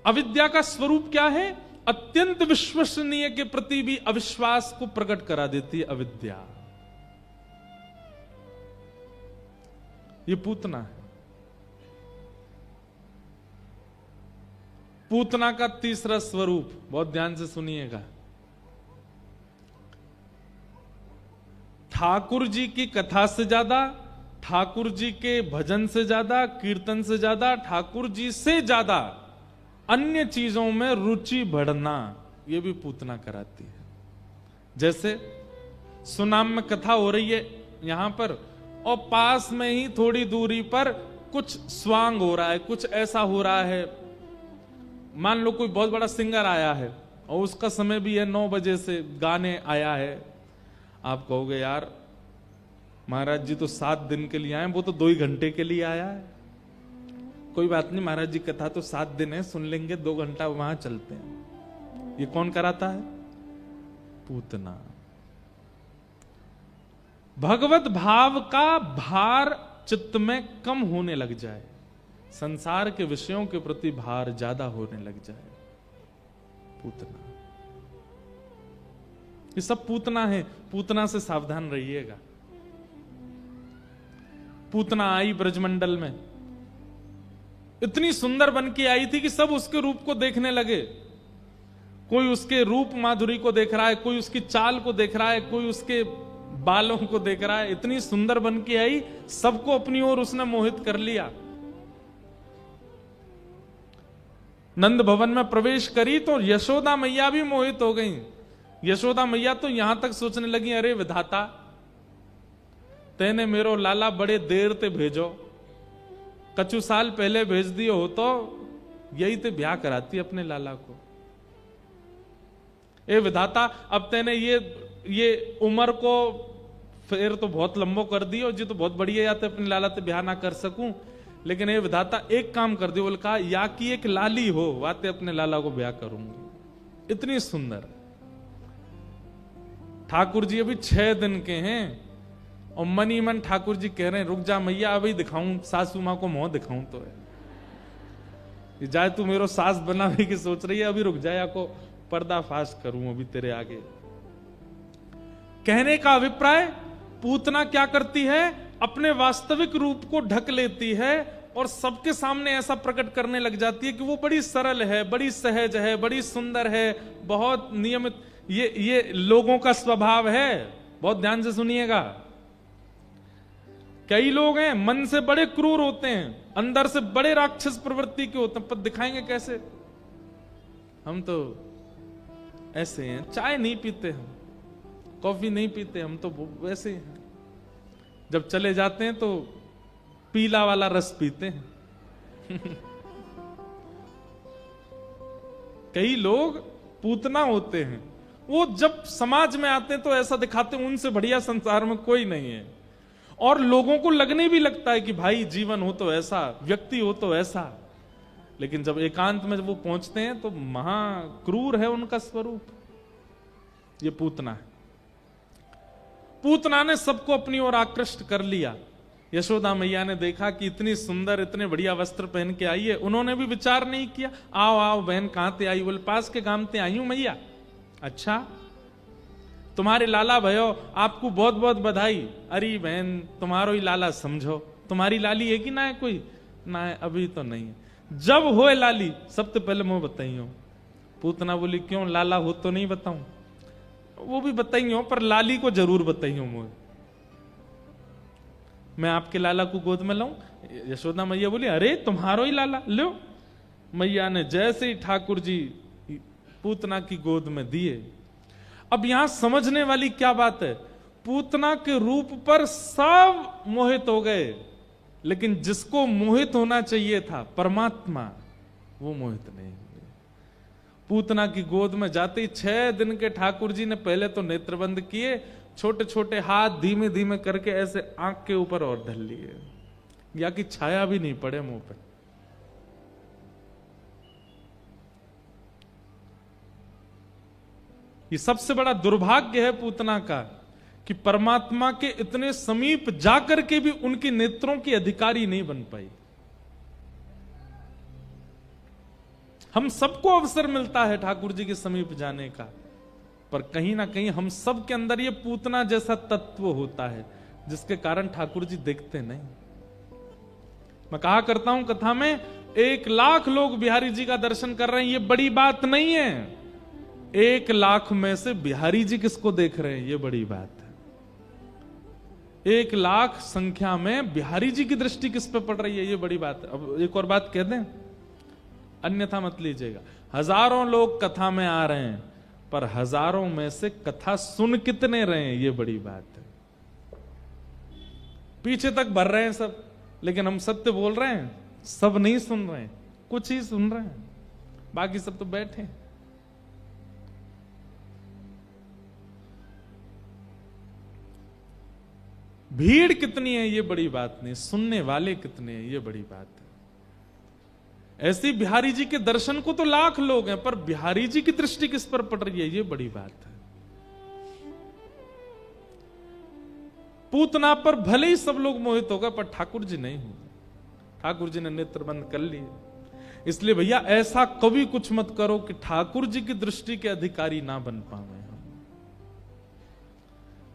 अविद्या का स्वरूप क्या है? अत्यंत विश्वसनीय के प्रति भी अविश्वास को प्रकट करा देती है अविद्या। ये पूतना है। पूतना का तीसरा स्वरूप, बहुत ध्यान से सुनिएगा। ठाकुर जी की कथा से ज्यादा, ठाकुर जी के भजन से ज्यादा, कीर्तन से ज्यादा, ठाकुर जी से ज्यादा अन्य चीजों में रुचि बढ़ना, यह भी पूतना कराती है। जैसे सुनाम में कथा हो रही है यहां पर, और पास में ही थोड़ी दूरी पर कुछ स्वांग हो रहा है, कुछ ऐसा हो रहा है। मान लो कोई बहुत बड़ा सिंगर आया है और उसका समय भी है 9 बजे से गाने आया है। आप कहोगे यार महाराज जी तो 7 दिन के लिए आए, वो तो 2 ही घंटे के लिए आया है। कोई बात नहीं, महाराज जी कथा तो 7 दिन है, सुन लेंगे, 2 घंटा वहां चलते हैं। ये कौन कराता है? पूतना। भगवत भाव का भार चित्त में कम होने लग जाए, संसार के विषयों के प्रति भार ज्यादा होने लग जाए, पूतना। ये सब पूतना है। पूतना से सावधान रहिएगा। पूतना आई ब्रजमंडल में, इतनी सुंदर बन के आई थी कि सब उसके रूप को देखने लगे। कोई उसके रूप माधुरी को देख रहा है, कोई उसकी चाल को देख रहा है, कोई उसके बालों को देख रहा है। इतनी सुंदर बन के आई, सबको अपनी ओर उसने मोहित कर लिया। नंद भवन में प्रवेश करी तो यशोदा मैया भी मोहित हो गई। यशोदा मैया तो यहां तक सोचने लगी, अरे विधाता, तेने मेरो लाला बड़े देर ते भेजो, कछु साल पहले भेज दियो हो तो यही ते ब्याह कराती अपने लाला को। ए विधाता, अब तेने ये उम्र को फिर तो बहुत लंबो कर दियो जी, तो बहुत बढ़िया या तो अपने लाला ते ब्याह ना कर सकूं, लेकिन ए विधाता एक काम कर दियो। बोल कहा, या कि एक लाली हो, वाते अपने लाला को ब्याह करूंगी। इतनी सुंदर। ठाकुर जी अभी 6 दिन के हैं और मन ही मन ठाकुर जी कह रहे हैं, रुक जा मैया, अभी दिखाऊं सासू मां को मुंह दिखाऊं तो है। जाए तू मेरो सास बनाने की सोच रही है, अभी रुक जाए, को पर्दाफाश करूं अभी तेरे आगे। कहने का अभिप्राय, पूतना क्या करती है? अपने वास्तविक रूप को ढक लेती है और सबके सामने ऐसा प्रकट करने लग जाती है कि वो बड़ी सरल है, बड़ी सहज है, बड़ी सुंदर है, बहुत नियमित। ये लोगों का स्वभाव है। बहुत ध्यान से सुनिएगा। कई लोग हैं मन से बड़े क्रूर होते हैं, अंदर से बड़े राक्षस प्रवृत्ति के होते हैं, पर दिखाएंगे कैसे? हम तो ऐसे हैं, चाय नहीं पीते हम, कॉफी नहीं पीते हम, तो वैसे ही हैं। जब चले जाते हैं तो पीला वाला रस पीते हैं। कई लोग पूतना होते हैं, वो जब समाज में आते हैं तो ऐसा दिखाते हैं उनसे बढ़िया संसार में कोई नहीं है, और लोगों को लगने भी लगता है कि भाई जीवन हो तो ऐसा, व्यक्ति हो तो ऐसा। लेकिन जब एकांत में जब वो पहुंचते हैं तो महाक्रूर है उनका स्वरूप। ये पूतना है। पूतना ने सबको अपनी ओर आकृष्ट कर लिया। यशोदा मैया ने देखा कि इतनी सुंदर इतने बढ़िया वस्त्र पहन के आई है, उन्होंने भी विचार नहीं किया। आओ आओ बहन, कहां ते आई? बोले पास के गांव ते आई हूं मैया। अच्छा, तुम्हारे लाला भयो, आपको बहुत बहुत बधाई। अरे बहन, तुम्हारो ही लाला समझो, तुम्हारी लाली है कि ना है? कोई ना है, अभी तो नहीं है। जब होए लाली सबसे पहले मुंह बताइयो। पूतना बोली क्यों, लाला हो तो नहीं बताऊं? वो भी बताइयो, पर लाली को जरूर बताइयो मुझे, मैं आपके लाला को गोद में लाऊं? यशोदा मैया बोली अरे तुम्हारो ही लाला, लो। मैया ने जैसे ही ठाकुर जी पूतना की गोद में दिए। अब यहां समझने वाली क्या बात है, पूतना के रूप पर सब मोहित हो गए, लेकिन जिसको मोहित होना चाहिए था परमात्मा, वो मोहित नहीं हुए। पूतना की गोद में जाते ही 6 दिन के ठाकुर जी ने पहले तो नेत्रबंद किए, छोटे छोटे हाथ धीमे धीमे करके ऐसे आंख के ऊपर और धर लिए, या कि छाया भी नहीं पड़े मुंह पे। ये सबसे बड़ा दुर्भाग्य है पूतना का कि परमात्मा के इतने समीप जाकर के भी उनके नेत्रों की अधिकारी नहीं बन पाई। हम सबको अवसर मिलता है ठाकुर जी के समीप जाने का, पर कहीं ना कहीं हम सब के अंदर ये पूतना जैसा तत्व होता है जिसके कारण ठाकुर जी देखते नहीं। मैं कहा करता हूं कथा में, 1 लाख लोग बिहारी जी का दर्शन कर रहे हैं, ये बड़ी बात नहीं है। 1 लाख में से बिहारी जी किसको देख रहे हैं, ये बड़ी बात है। 1 लाख संख्या में बिहारी जी की दृष्टि किस पे पड़ रही है, ये बड़ी बात है। अब एक और बात कह दें, अन्यथा मत लीजिएगा। हजारों लोग कथा में आ रहे हैं, पर हजारों में से कथा सुन कितने रहे हैं, ये बड़ी बात है। पीछे तक भर रहे हैं सब, लेकिन हम सत्य बोल रहे हैं, सब नहीं सुन रहे हैं, कुछ ही सुन रहे हैं, बाकी सब तो बैठे हैं। भीड़ कितनी है ये बड़ी बात नहीं, सुनने वाले कितने हैं ये बड़ी बात है। ऐसे बिहारी जी के दर्शन को तो लाख लोग हैं, पर बिहारी जी की दृष्टि किस पर पड़ रही है, ये बड़ी बात है। पूतना पर भले ही सब लोग मोहित हो गए, पर ठाकुर जी नहीं हुए। ठाकुर जी ने नेत्र बंद कर लिए। इसलिए भैया ऐसा कभी कुछ मत करो कि ठाकुर जी की दृष्टि के अधिकारी ना बन पाए।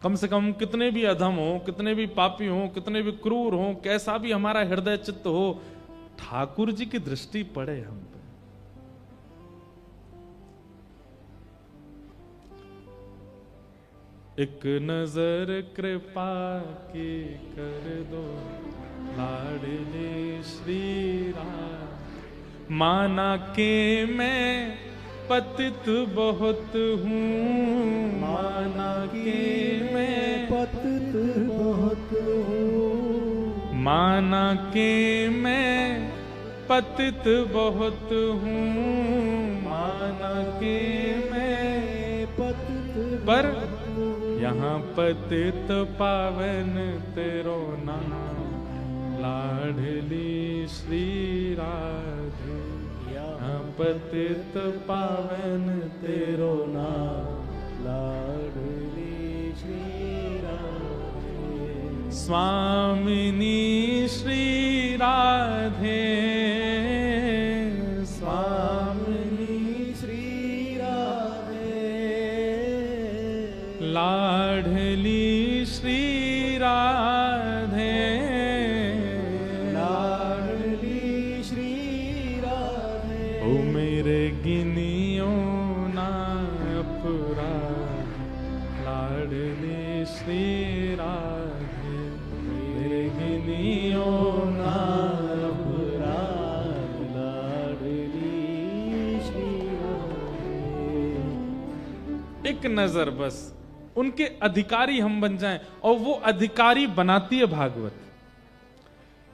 कम से कम कितने भी अधम हो, कितने भी पापी हो, कितने भी क्रूर हो, कैसा भी हमारा हृदय चित्त हो, ठाकुर जी की दृष्टि पड़े हम पे। एक नजर कृपा की कर दो लाडले श्री राम। माना के मैं पतित बहुत हूँ, माना के मैं पतित बहुत हूँ, माना के मैं पतित बहुत हूँ, माना के मैं पतित पर यहाँ पतित पावन तेरो नाम, लाडली श्री राधे। यहाँ पतित पावन तेरो नाम, लाडली श्री राधे। स्वामिनी श्री राधे, स्वामिनी श्री राधे। लाडली श्री राधे, लाडली श्री राधे। ओ मेरे गिनियो ना अपराध, लाडली श्री राधे। मेरे गिनियो ना अपराध, लाडली श्री राधे। एक नजर बस उनके अधिकारी हम बन जाएं, और वो अधिकारी बनाती है भागवत।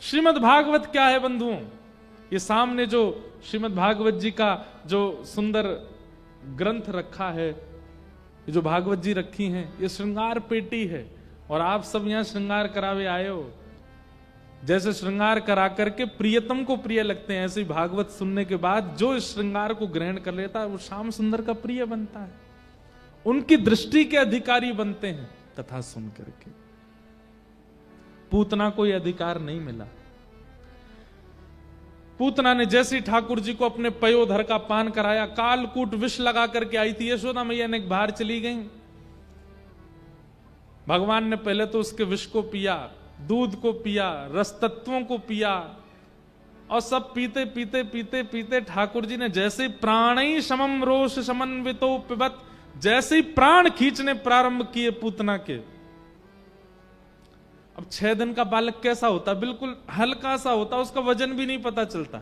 श्रीमद् भागवत क्या है बंधुओं? ये सामने जो श्रीमद् भागवत जी का जो सुंदर ग्रंथ रखा है, ये जो भागवत जी रखी हैं, ये श्रृंगार पेटी है। और आप सब यहां श्रृंगार करावे आए हो। जैसे श्रृंगार करा करके प्रियतम को प्रिय लगते हैं, ऐसे ही भागवत सुनने के बाद जो इस श्रृंगार को ग्रहण कर लेता है वो श्याम सुंदर का प्रिय बनता है, उनकी दृष्टि के अधिकारी बनते हैं कथा सुन करके। पूतना को यह अधिकार नहीं मिला। पूतना ने जैसे ठाकुर जी को अपने पयोधर का पान कराया, कालकूट विष लगा करके आई थी, यशोदा मैया ने बाहर चली गई। भगवान ने पहले तो उसके विष को पिया, दूध को पिया, रस तत्वों को पिया, और सब पीते पीते पीते पीते ठाकुर जी ने जैसे प्राणी समम रोष समन्वितो पिबत, जैसे ही प्राण खींचने प्रारंभ किए पूतना के। अब 6 दिन का बालक कैसा होता, बिल्कुल हल्का सा होता, उसका वजन भी नहीं पता चलता।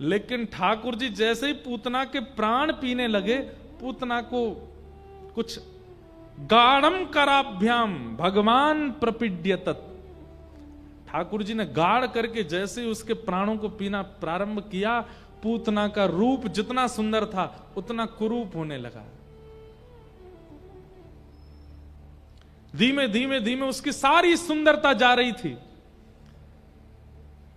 लेकिन ठाकुर जी जैसे ही पूतना के प्राण पीने लगे, पूतना को कुछ गाढ़म कराभ्याम भगवान प्रपीड्यत, ठाकुर जी ने गाढ़ करके जैसे ही उसके प्राणों को पीना प्रारंभ किया, पूतना का रूप जितना सुंदर था उतना कुरूप होने लगा। धीमे धीमे धीमे उसकी सारी सुंदरता जा रही थी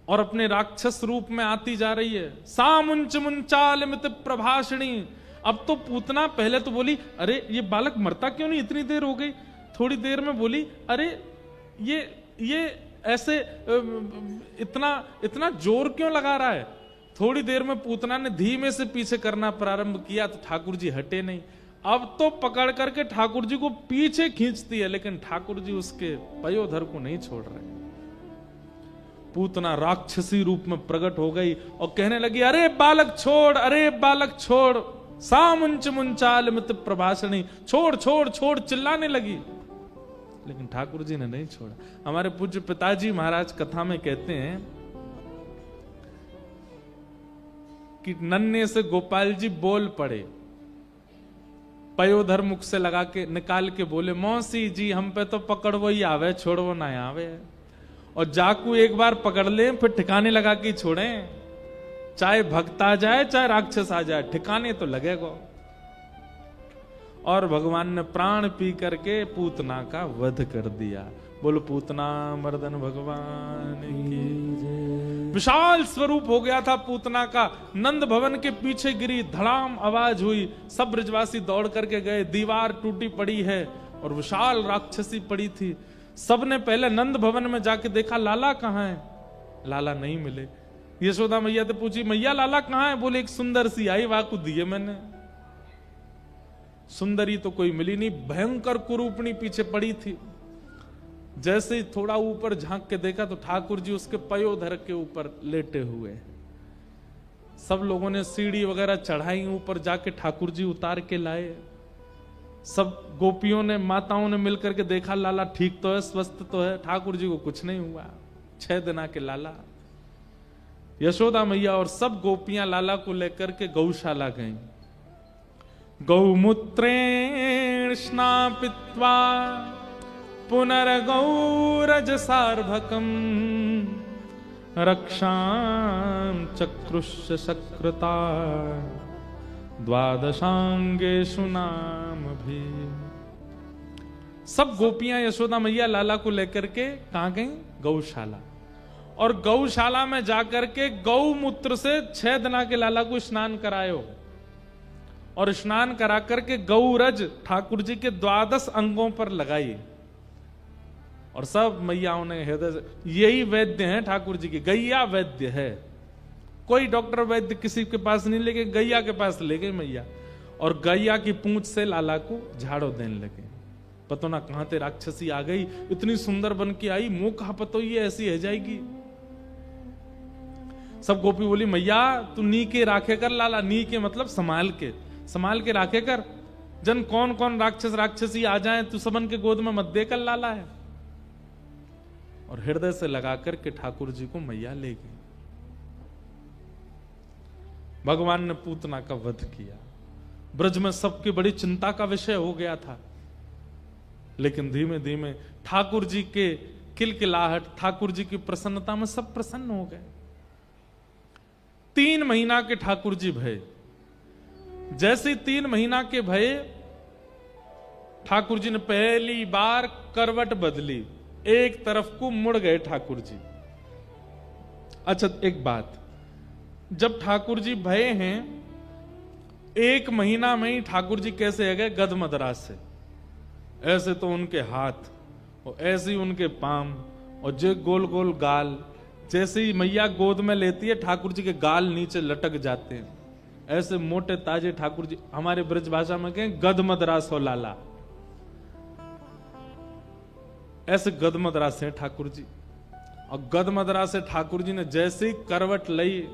और अपने राक्षस रूप में आती जा रही है। सामुंच मुंचाल मित प्रभाषणी। अब तो पूतना पहले तो बोली, अरे ये बालक मरता क्यों नहीं, इतनी देर हो गई। थोड़ी देर में बोली, अरे ये ऐसे इतना इतना जोर क्यों लगा रहा है। थोड़ी देर में पूतना ने धीमे से पीछे करना प्रारंभ किया तो ठाकुर जी हटे नहीं। अब तो पकड़ करके ठाकुर जी को पीछे खींचती है, लेकिन ठाकुर जी उसके पयोधर को नहीं छोड़ रहे। पूतना राक्षसी रूप में प्रकट हो गई और कहने लगी, अरे बालक छोड़, अरे बालक छोड़। सामुंच मुंचाल मित प्रभाषणी, छोड़ छोड़ छोड़ चिल्लाने लगी। लेकिन ठाकुर जी ने नहीं छोड़ा। हमारे पूज्य पिताजी महाराज कथा में कहते हैं कि नन्हे से गोपाल जी बोल पड़े, पयोधर मुख से लगा के निकाल के बोले, मौसी जी हम पे तो पकड़वो ही आवे, छोड़वो ना आवे। और जाकू एक बार पकड़ ले फिर ठिकाने लगा के छोड़े, चाहे भक्त आ जाए चाहे राक्षस आ जाए, ठिकाने तो लगेगा। और भगवान ने प्राण पी करके पूतना का वध कर दिया। बोलो पूतना मर्दन भगवान की। विशाल स्वरूप हो गया था पूतना का। नंद भवन के पीछे गिरी, धड़ाम आवाज हुई, सब ब्रजवासी दौड़ करके गए। दीवार टूटी पड़ी है और विशाल राक्षसी पड़ी थी। सबने पहले नंद भवन में जाके देखा, लाला कहाँ है। लाला नहीं मिले। यशोदा मैया से पूछी, मैया लाला कहाँ है। बोले एक सुंदर सी आई, वाकु दिए मैंने। सुंदरी तो कोई मिली नहीं, भयंकर कुरूपणी पीछे पड़ी थी। जैसे ही थोड़ा ऊपर झांक के देखा तो ठाकुर जी उसके पयोधर के ऊपर लेटे हुए। सब लोगों ने सीढ़ी वगैरह चढ़ाई, ऊपर जाके ठाकुर जी उतार के लाए। सब गोपियों ने, माताओं ने मिलकर के देखा, लाला ठीक तो है, स्वस्थ तो है। ठाकुर जी को कुछ नहीं हुआ। 6 दिन के लाला। यशोदा मैया और सब गोपियां लाला को लेकर के गौशाला गईं। गौमूत्रेण स्नापित्वा पुनर्गौरज सार्भकम रक्षां चक्रुष्य सकृता द्वादशांगेषु नाम भी। सब गोपियां यशोदा मैया लाला को लेकर के कहां गई? गौशाला। और गौशाला में जाकर के गौमूत्र से 6 दिन के लाला को स्नान करायो और स्नान करा करके गौरज ठाकुर जी के 12 अंगों पर लगाई। और सब मैयाओं ने हृदय से, यही वैद्य है ठाकुर जी की, गैया वैद्य है। कोई डॉक्टर वैद्य किसी के पास नहीं लेके, गैया के पास ले गई मैया। और गैया की पूंछ से लाला को झाड़ो देने लगे। पतो ना कहां ते राक्षसी आ गई, इतनी सुंदर बन के आई, मुंह कहा पतो ये ऐसी है जाएगी। सब गोपी बोली, मैया तू नी के राखे कर लाला। नी के मतलब संभाल के राखे कर। जन कौन कौन राक्षस राक्षसी आ जाए, तू सबन के गोद में मत देकर लाला है। और हृदय से लगा करके ठाकुर जी को मैया ले गई। भगवान ने पूतना का वध किया। ब्रज में सबकी बड़ी चिंता का विषय हो गया था। लेकिन धीमे धीमे ठाकुर जी के किलकिलाहट, ठाकुर जी की प्रसन्नता में सब प्रसन्न हो गए। 3 महीना के ठाकुर जी भये। जैसे 3 महीना के भये, ठाकुर जी ने पहली बार करवट बदली, एक तरफ को मुड़ गए ठाकुर जी। अच्छा एक बात, जब ठाकुर जी भये हैं 1 महीना में ही ठाकुर जी कैसे है गए? गदमदराज से। ऐसे तो उनके हाथ और ऐसे ही उनके पांव और जो गोल गोल गाल, जैसे ही मैया गोद में लेती है ठाकुर जी के गाल नीचे लटक जाते हैं, ऐसे मोटे ताजे ठाकुर जी। हमारे ब्रज भाषा में कहें गद मद्रास हो लाला, ऐसे गद मद्रास है ठाकुर जी। और गद मद्रास से ठाकुर जी ने जैसे ही करवट लई,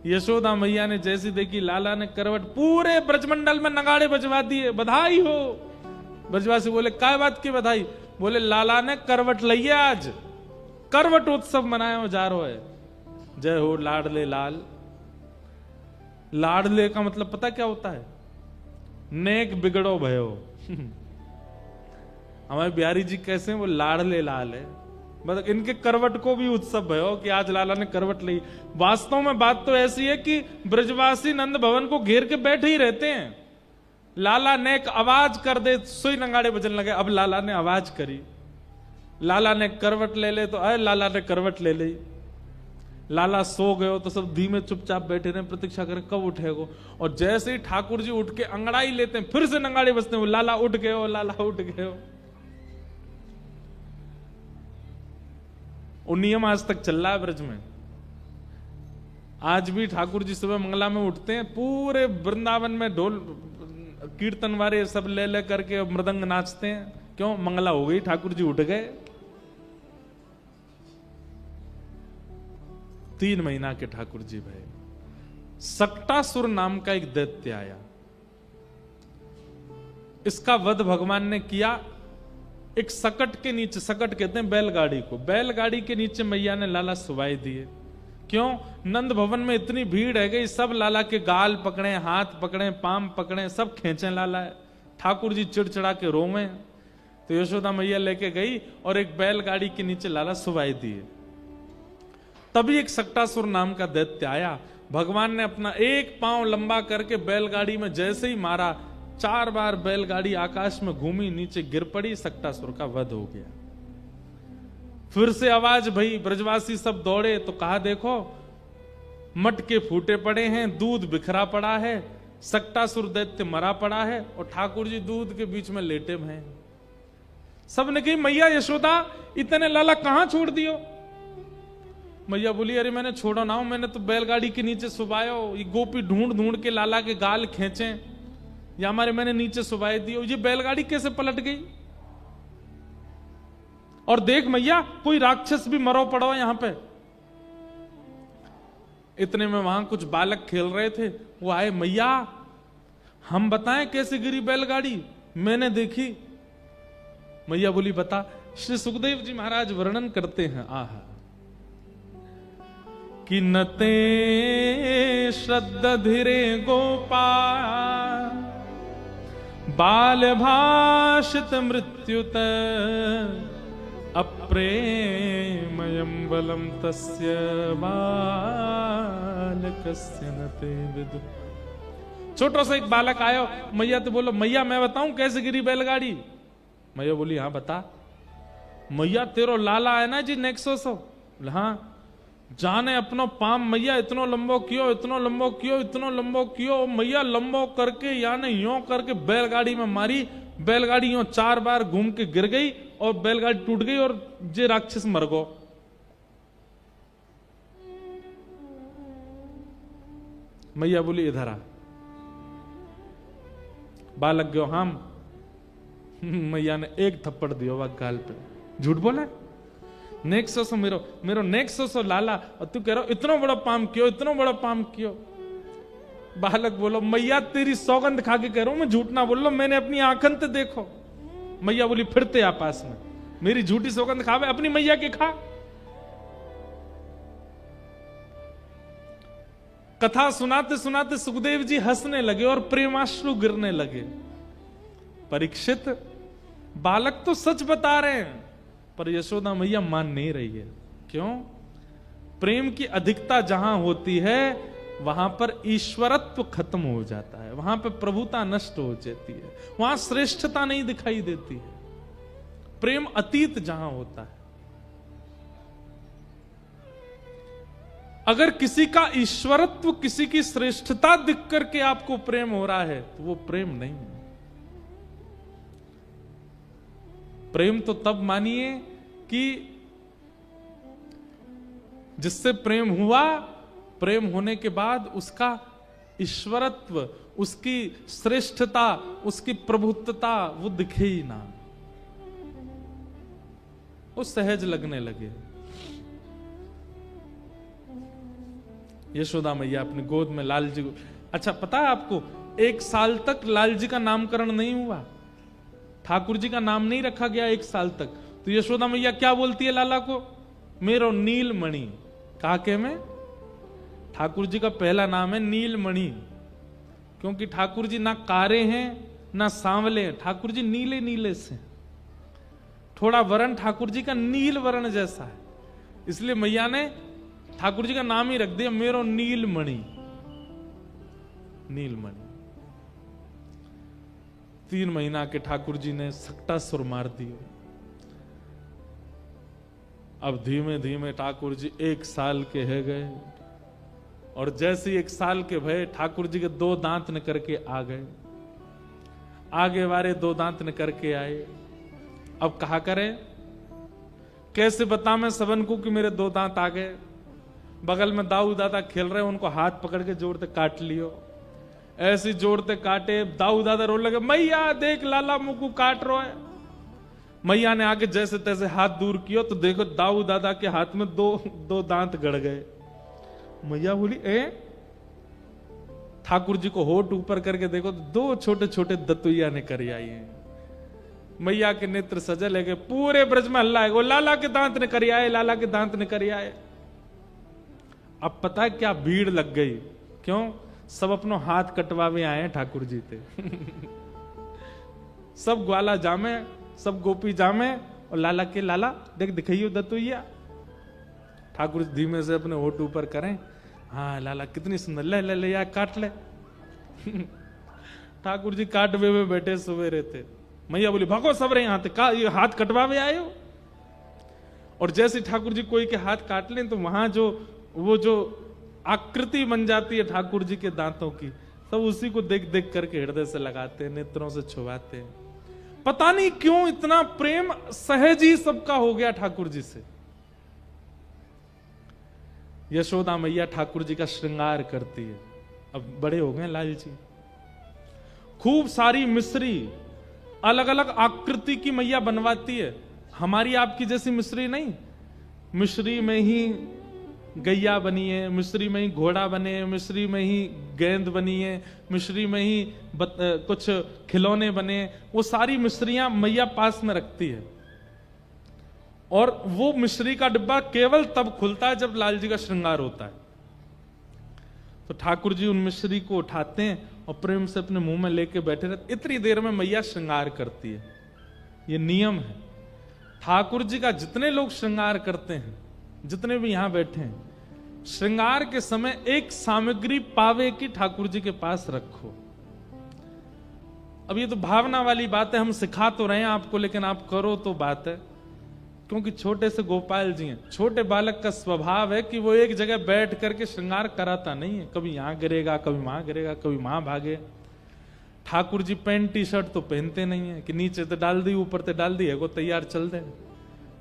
यशोदा मैया ने जैसी देखी लाला ने करवट, पूरे ब्रजमंडल में नगाड़े बजवा दिए, बधाई हो। ब्रजवासी बोले काय बात की बधाई? बोले लाला ने करवट लई है, आज करवट उत्सव मनाया जा रहा है। जय हो लाडले लाल। लाडले का मतलब पता क्या होता है? नेक बिगड़ो भयो। हमारे बिहारी जी कैसे हैं? वो लाडले लाल है, मतलब इनके करवट को भी उत्सव भयो कि आज लाला ने करवट ली। वास्तव में बात तो ऐसी है कि ब्रजवासी नंद भवन को घेर के बैठे ही रहते हैं। लाला ने एक आवाज कर दे, सुई नगाड़े बजने लगे। अब लाला ने आवाज करी, लाला ने करवट ले ले, तो अरे लाला ने करवट ले ली। लाला सो गए हो तो सब धीमे चुपचाप बैठे रहे, प्रतीक्षा करें कब उठेगो। और जैसे ही ठाकुर जी उठ के अंगड़ाई लेते हैं, फिर से नगाड़े बजते हैं, लाला उठ गए हो, लाला उठ गए हो। वो नियम आज तक चल रहा है ब्रज में। आज भी ठाकुर जी सुबह मंगला में उठते हैं, पूरे वृंदावन में ढोल कीर्तन वाले सब ले ले करके मृदंग नाचते हैं। क्यों? मंगला हो गई, ठाकुर जी उठ गए। 3 महीना के ठाकुर जी भाई। सक्टासुर नाम का एक दैत्य आया, इसका वध भगवान ने किया। एक सकट के नीचे, सकट कहते हैं बैलगाड़ी को, बैलगाड़ी के नीचे मैया ने लाला सुवाई दिए। क्यों? नंद भवन में इतनी भीड़ है गई, सब लाला के गाल पकड़े, हाथ पकड़े, पाम पकड़े, सब खींचे लाला है। ठाकुर जी चिड़चिड़ा के रोवे। तो यशोदा मैया लेके गई और एक बैलगाड़ी के नीचे लाला सुवाई दिए। तभी एक सक्टासुर नाम का दैत्य आया। भगवान ने अपना एक पांव लंबा करके बैलगाड़ी में जैसे ही मारा, 4 बार बैलगाड़ी आकाश में घूमी, नीचे गिर पड़ी, सक्टासुर का वध हो गया। फिर से आवाज भई, ब्रजवासी सब दौड़े तो कहा देखो मटके फूटे पड़े हैं, दूध बिखरा पड़ा है, सक्टासुर दैत्य मरा पड़ा है और ठाकुर जी दूध के बीच में लेटे हैं। सबने कही मैया यशोदा इतने लाला कहां छोड़ दियो? मैया बोली अरे मैंने छोड़ो ना, मैंने तो बैलगाड़ी के नीचे सुबायो, ये गोपी ढूंढ ढूंढ के लाला के गाल खींचे, या हमारे मैंने नीचे सुबाई दियो, ये बैलगाड़ी कैसे पलट गई? और देख मैया कोई राक्षस भी मरो पड़ो यहां पे। इतने में वहां कुछ बालक खेल रहे थे, वो आए, मैया हम बताएं कैसे गिरी बैलगाड़ी? मैंने देखी। मैया बोली बता। श्री सुखदेव जी महाराज वर्णन करते हैं, आहा कि नते श्रद्धा धीरे गोपाल बाल भाषित मृत्युत अप्रेमयं बलम तस्य बालकस्य नते विदु। छोटा सा एक बालक आयो, मैया तो बोलो मैया मैं बताऊं कैसे गिरी बैलगाड़ी? मैया बोली हाँ बता। मैया तेरो लाला है ना जी नेक्सोस, हाँ जाने अपनो पाम मैया इतनो लंबो कियो, इतनो लंबो कियो, इतनो लंबो कियो। मैया लंबो करके यानी यो करके बैलगाड़ी में मारी, बैलगाड़ी यो 4 बार घूम के गिर गई और बैलगाड़ी टूट गई और जे राक्षस मर गो। मैया बोली इधर आ। बालक गयो हम। मैया ने एक थप्पड़ दियो वह गाल पे। झूठ बोला? नेक्सोस मेरो नेक्सोस लाला, और तू कह रहा इतना बड़ा पाम क्यों, इतना बड़ा पाम क्यों? बालक बोलो मैया तेरी सौगंध खा के कह रहा हूं, मैं झूठ ना बोल रहा, मैंने अपनी आंखन ते देखो। मैया बोली फिरते आ पास में, मेरी झूठी सौगंध खावे, अपनी मैया के खा। कथा सुनाते सुनाते सुखदेव जी हंसने लगे और प्रेमाश्रु गिरने लगे। परीक्षित बालक तो सच बता रहे हैं, पर यशोदा मैया मान नहीं रही है। क्यों? प्रेम की अधिकता जहां होती है वहां पर ईश्वरत्व खत्म हो जाता है, वहां पर प्रभुता नष्ट हो जाती है, वहां श्रेष्ठता नहीं दिखाई देती है। प्रेम अतीत जहां होता है, अगर किसी का ईश्वरत्व, किसी की श्रेष्ठता दिख करके आपको प्रेम हो रहा है तो वो प्रेम नहीं है। प्रेम तो तब मानिए कि जिससे प्रेम हुआ, प्रेम होने के बाद उसका ईश्वरत्व, उसकी श्रेष्ठता, उसकी प्रभुत्वता वो दिखे ही ना, वो सहज लगने लगे। यशोदा मैया अपनी गोद में लाल जी को, अच्छा पता है आपको, 1 साल तक लाल जी का नामकरण नहीं हुआ, ठाकुर जी का नाम नहीं रखा गया 1 साल तक। तो यशोदा मैया क्या बोलती है लाला को, मेरो नीलमणि। काके में ठाकुर जी का पहला नाम है नीलमणि, क्योंकि ठाकुर जी ना कारे हैं ना सांवले हैं, ठाकुर जी नीले नीले से, थोड़ा वर्ण ठाकुर जी का नील वर्ण जैसा है, इसलिए मैया ने ठाकुर जी का नाम ही रख दिया मेरो नीलमणि। नीलमणि 3 महीना के ठाकुर जी ने सकटा सुर मार दिए। अब धीमे धीमे ठाकुर जी 1 साल के है गए, और जैसे 1 साल के भय ठाकुर जी के 2 दांत निकर के आ गए, आगे वाले 2 दांत निकर के आए। अब कहा करे, कैसे बता मैं सबन को कि मेरे 2 दांत आ गए। बगल में दाऊ दादा खेल रहे, उनको हाथ पकड़ के जोरते काट लियो, ऐसे जोड़ते काटे, दाऊ दादा रो लगे, मैया देख लाला मुकू काट रो है। मैया ने आके जैसे तैसे हाथ दूर किया तो देखो दाऊ दादा के हाथ में 2 दांत गड़ गए। मैया बोली, ठाकुर जी को होठ ऊपर करके देखो तो 2 छोटे छोटे दतुइया निकल आई हैं। मैया के नेत्र सजल है, पूरे ब्रज में हल्ला है, वो लाला के दांत निकल आए, लाला के दांत निकल आए। अब पता है क्या भीड़ लग गई, क्यों? सब अपनो हाथ कटवावे आए हैं ठाकुर जी थे। सब ग्वाला जामे, सब गोपी जामे, और लाला के लाला देख दिखाइयो दतुइया। ठाकुर जी धीमे से अपने होठ ऊपर करें, हाँ लाला कितनी सुंदर, ले ले ले यार काट ले। ठाकुर जी काटवे में बैठे सवेरे थे। मैया बोली, भागो सब रहे यहाँ थे, ये हाथ कटवावे आए हो। और जैसे ठाकुर जी कोई के हाथ काट लें तो वहां वो जो आकृति बन जाती है ठाकुर जी के दांतों की, सब उसी को देख देख करके हृदय से लगाते हैं, नेत्रों से छुआते हैं। पता नहीं क्यों इतना प्रेम सहज ही सबका हो गया ठाकुर जी से। यशोदा मैया ठाकुर जी का श्रृंगार करती है। अब बड़े हो गए लाल जी, खूब सारी मिश्री अलग अलग आकृति की मैया बनवाती है। हमारी आपकी जैसी मिश्री नहीं, मिश्री में ही गैया बनी है, मिश्री में ही घोड़ा बने, मिश्री में ही गेंद बनी है, मिश्री में ही कुछ खिलौने बने, वो सारी मिश्रियां मैया पास में रखती है। और वो मिश्री का डिब्बा केवल तब खुलता है जब लाल जी का श्रृंगार होता है। तो ठाकुर जी उन मिश्री को उठाते हैं और प्रेम से अपने मुंह में लेके बैठे रहते। इतनी देर में मैया श्रृंगार करती है, ये नियम है। ठाकुर जी का जितने लोग श्रृंगार करते हैं, जितने भी यहां बैठे हैं, श्रृंगार के समय एक सामग्री पावे की ठाकुर जी के पास रखो। अब ये तो भावना वाली बात है, हम सिखा तो रहे हैं आपको, लेकिन आप करो तो बात है। क्योंकि छोटे से गोपाल जी हैं, छोटे बालक का स्वभाव है कि वो एक जगह बैठ करके श्रृंगार कराता नहीं है, कभी यहां गिरेगा, कभी वहां गिरेगा, कभी वहां भागे। Thakur ji pant T shirt तो पहनते नहीं है कि नीचे तो डाल दी ऊपर तो डाल दी है, वो तैयार चल दे।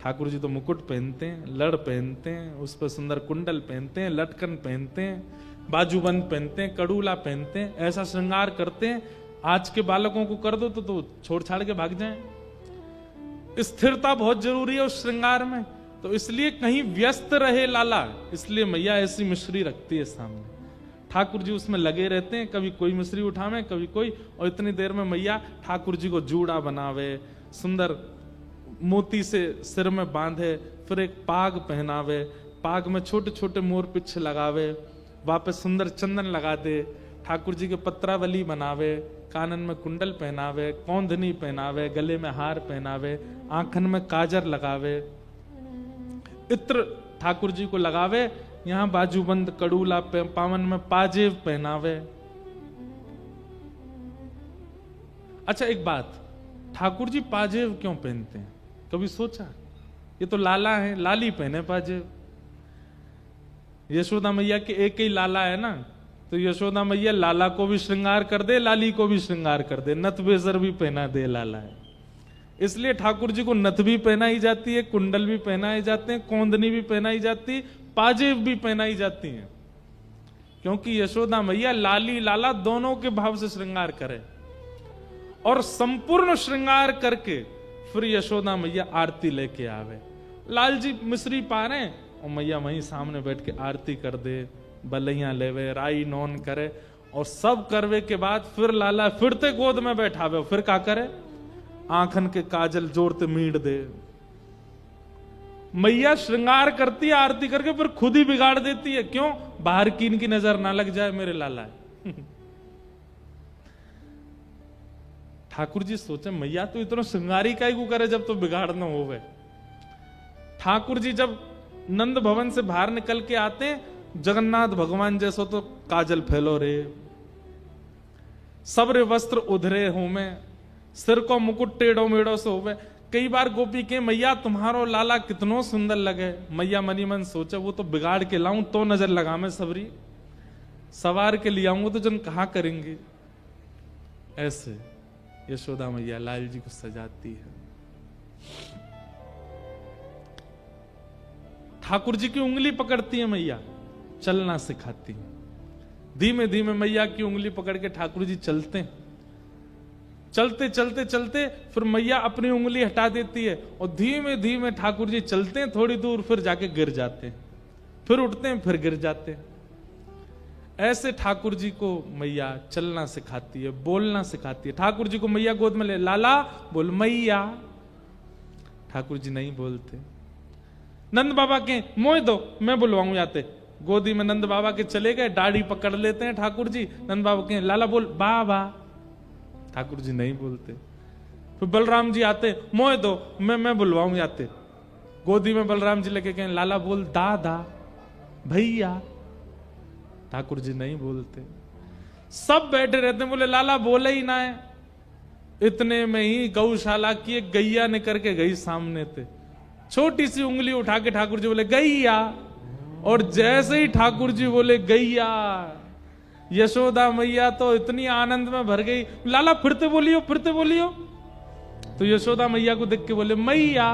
ठाकुर जी तो मुकुट पहनते हैं, लड़ पहनते हैं, उस पर सुंदर कुंडल पहनते हैं, लटकन पहनते हैं, बाजूबंद पहनते हैं, कड़ूला पहनते हैं, ऐसा श्रृंगार करते हैं। आज के बालकों को कर दो तो छोड़ छाड़ के भाग जाएं। स्थिरता बहुत जरूरी है उस श्रृंगार में, तो इसलिए कहीं व्यस्त रहे लाला, इसलिए मैया ऐसी मिश्री रखती है सामने। ठाकुर जी उसमें लगे रहते हैं, कभी कोई मिश्री उठावे, कभी कोई, और इतनी देर में मैया ठाकुर जी को जूड़ा बनावे, सुंदर मोती से सिर में बांधे, फिर एक पाग पहनावे, पाग में छोटे छोटे मोर पिच्छ लगावे, वापस सुंदर चंदन लगा दे, ठाकुर जी के पत्रावली बनावे, कानन में कुंडल पहनावे, कौंधनी पहनावे, गले में हार पहनावे, आंखन में काजर लगावे, इत्र ठाकुर जी को लगावे, यहां बाजूबंद कड़ूला पावन में पाजेब पहनावे। अच्छा एक बात, ठाकुर जी पाजेब क्यों पहनते हैं, कभी सोचा? ये तो लाला है, लाली पहने पाजेब। यशोदा मैया के एक ही लाला है ना, तो यशोदा मैया लाला को भी श्रृंगार कर दे, लाली को भी श्रृंगार कर दे, नथ बेसर भी पहना दे लाला है। इसलिए ठाकुर जी को नथ भी पहनाई जाती है, कुंडल भी पहनाए जाते हैं, कौंदनी भी पहनाई जाती, पाजेब भी पहनाई जाती हैं, क्योंकि यशोदा मैया लाली लाला दोनों के भाव से श्रृंगार करे और संपूर्ण श्रृंगार करके फिर यशोदा मैया आरती लेके आवे। लाल जी मिश्री पा रहे और मैया वहीं सामने बैठ के आरती कर दे, बलैया लेवे, राई नौन करे और सब करवे के बाद फिर लाला फिरते गोद में बैठावे, फिर क्या करे, आंखन के काजल जोड़ते मीट दे। मैया श्रृंगार करती है आरती करके, फिर खुद ही बिगाड़ देती है। क्यों? बाहर की इनकी नजर ना लग जाए, मेरे लाला है। ठाकुर जी सोचे मैया तो इतना श्रृंगारी काहे को करे जब तो बिगाड़ना होवे। ठाकुर जी जब नंद भवन से बाहर निकल के आते हैं, जगन्नाथ भगवान जैसो तो काजल फैलो रे, सब्र वस्त्र उधरे हो में, सिर को मुकुट टेढ़ो मेढ़ो से होवे। कई बार गोपी के मैया तुम्हारो लाला कितनो सुंदर लगे। मैया मनी मन सोचे वो तो बिगाड़ के लाऊं तो नजर लगा मैं सबरी, सवार के लिए आऊंगा तो जन कहा करेंगे। ऐसे यशोदा मैया लाल जी को सजाती है। ठाकुर जी की उंगली पकड़ती है मैया, चलना सिखाती है। धीमे धीमे मैया की उंगली पकड़ के ठाकुर जी चलते हैं। चलते चलते चलते फिर मैया अपनी उंगली हटा देती है और धीमे धीमे ठाकुर जी चलते हैं थोड़ी दूर, फिर जाके गिर जाते हैं, फिर उठते हैं, फिर गिर जाते हैं। ऐसे ठाकुर जी को मैया चलना सिखाती है, बोलना सिखाती है। ठाकुर जी को मैया गोद में ले, लाला बोल मैया। ठाकुर जी नहीं बोलते। नंद बाबा के मोह दो, मैं बुलवाऊं जाते। गोदी में नंद बाबा के चले गए, दाढ़ी पकड़ लेते हैं ठाकुर जी। नंद बाबा के लाला बोल बाबा, ठाकुर जी नहीं बोलते। फिर बलराम जी आते, मोह दो, मैं बुलवाऊं जाते। गोदी में बलराम जी लेके कहें लाला बोल दादा भैया, ठाकुर जी नहीं बोलते। सब बैठे रहते, बोले लाला बोले ही ना है। इतने में ही गौशाला की एक गैया निकल के गई सामने थे, छोटी सी उंगली उठा के ठाकुर जी बोले गैया, और जैसे ही ठाकुर जी बोले गैया, यशोदा मैया तो इतनी आनंद में भर गई, लाला फिरते बोलियो फिरते बोलियो। तो यशोदा मैया को देख के बोले मैया।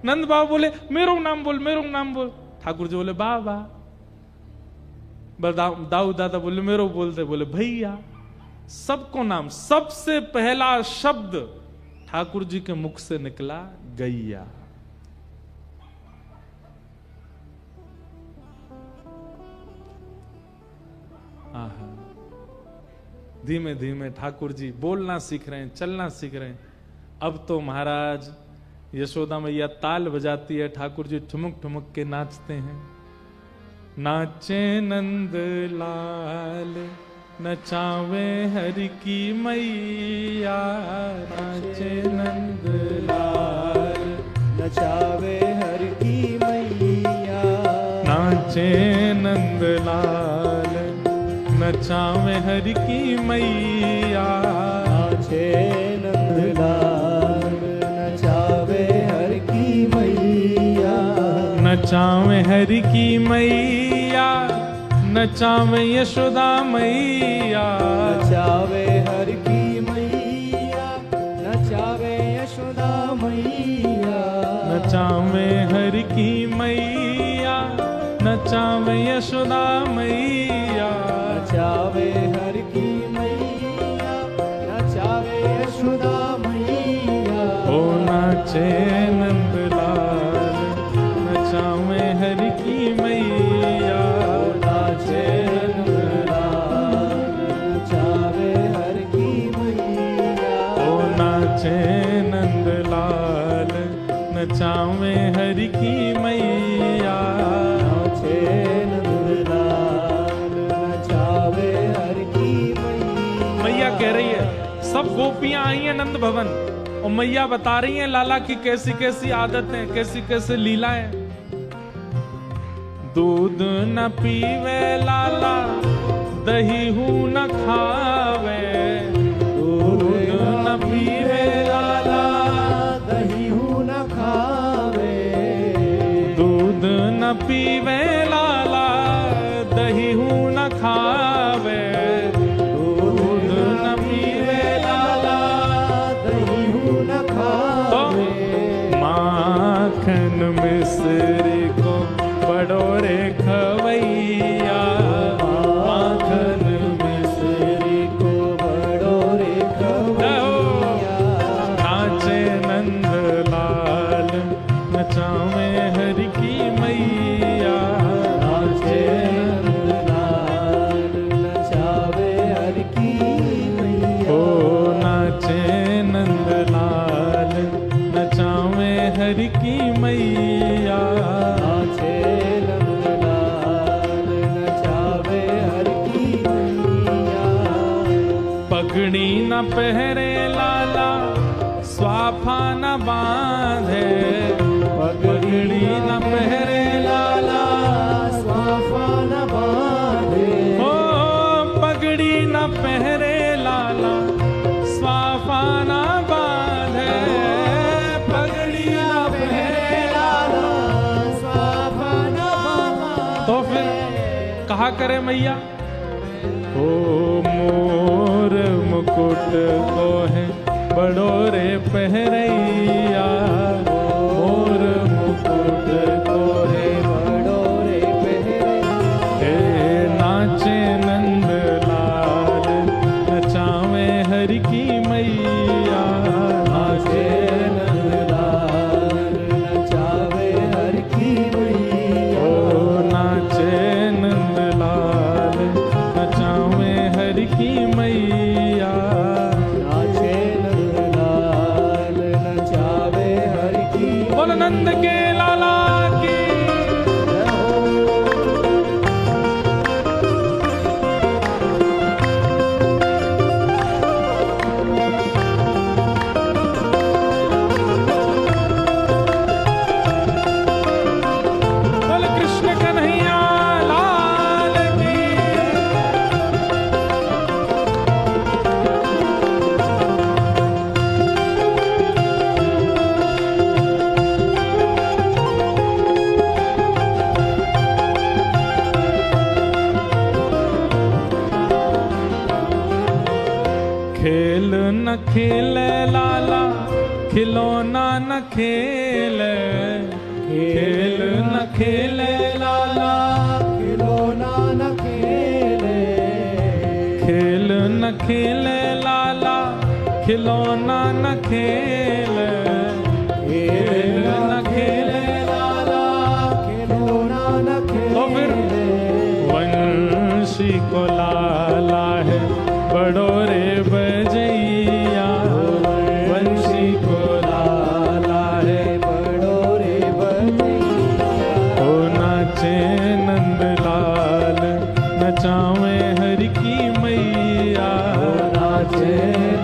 नंद बाबा बोले मेरो नाम बोल, मेरो नाम बोल। ठाकुर जी बोले बाबा। दाऊ दादा बोले मेरो बोलते, बोले भैया। सबको नाम, सबसे पहला शब्द ठाकुर जी के मुख से निकला गैया। आहा, धीमे धीमे ठाकुर जी बोलना सीख रहे हैं, चलना सीख रहे हैं। अब तो महाराज यशोदा मैया ताल बजाती है, ठाकुर जी ठुमक ठुमक के नाचते हैं। नाचे नंद लाल नचावे हरि की मैया, नाचे नंद लाल नचावे हरि की मैया, नाचे नंद लाल नचावे हरि की मैया, नाचे नंद लाल नचावे हरि की मैया, नचावे हरि की मैया, नचावे यशोदा मैया, नचावे हरि की मैया, नचावे यशोदा मैया, नचावे हरि की मैया, नचावे यशोदा मैया, नचावे हरि की मैया, नचावे यशोदा मैया। ओ नाचे नंद लाल नचावे हरि की मैया, नाचे नंद लाल नचावे हरि की मैया, ओ नाचे नंद लाल नचावे हरि की मैया, नाचे नंद लाल नचावे हरि की मैया। मैया कह रही है, सब गोपियां आई हैं नंद भवन और मैया बता रही हैं लाला की कैसी कैसी आदतें, कैसी कैसी लीलाएं। दूध न पीवे लाला, दही हूं न खावे, दूध न पीवे लाला, दही हूं न खावे, दूध न पीवे लाला, दही हूं न खावे, दूध न पीवे लाला, दही हूं न खावे, माखन मिश्री न पहरे लाला स्वाफा न बांधे, पगड़ी न पहरे लाला स्वाफा न बांधे, हो पगड़ी न पहरे लाला स्वाफा न बांधे, पगड़ी न पहरे लाला स्वाफा न बांधे। तो फिर कहा करे मैया, ओ मोर मुकुट को है बड़ो रे पहरैया, मोर मुकुट को है बड़ो रे पहरैया, हे नाचे नंद लाल नचावे हरि की मैया, नाचे नंदलाल नचावे हर की मैया, ओ नाचे नंद लाल नचावे हरि की मैया, नाचे नंदलाल नचावे हर की बोल नंद के लाला की। बोल कृष्ण कन्हैया लाल की। खेल न खेले लाला खिलौना न खेले, खेल न खेले लाला खिलौना न खेले, खेल न खेले लाला खिलौना न खेले, खेल न खेले लाला खिलौना न तो फिर खेले, वंशी को लाला है बड़ो रे बजैया, वंशी को लाला है बड़ो रे बजैया, ओ नाचे नंदलाल नचावे हरि की मैया, नाचे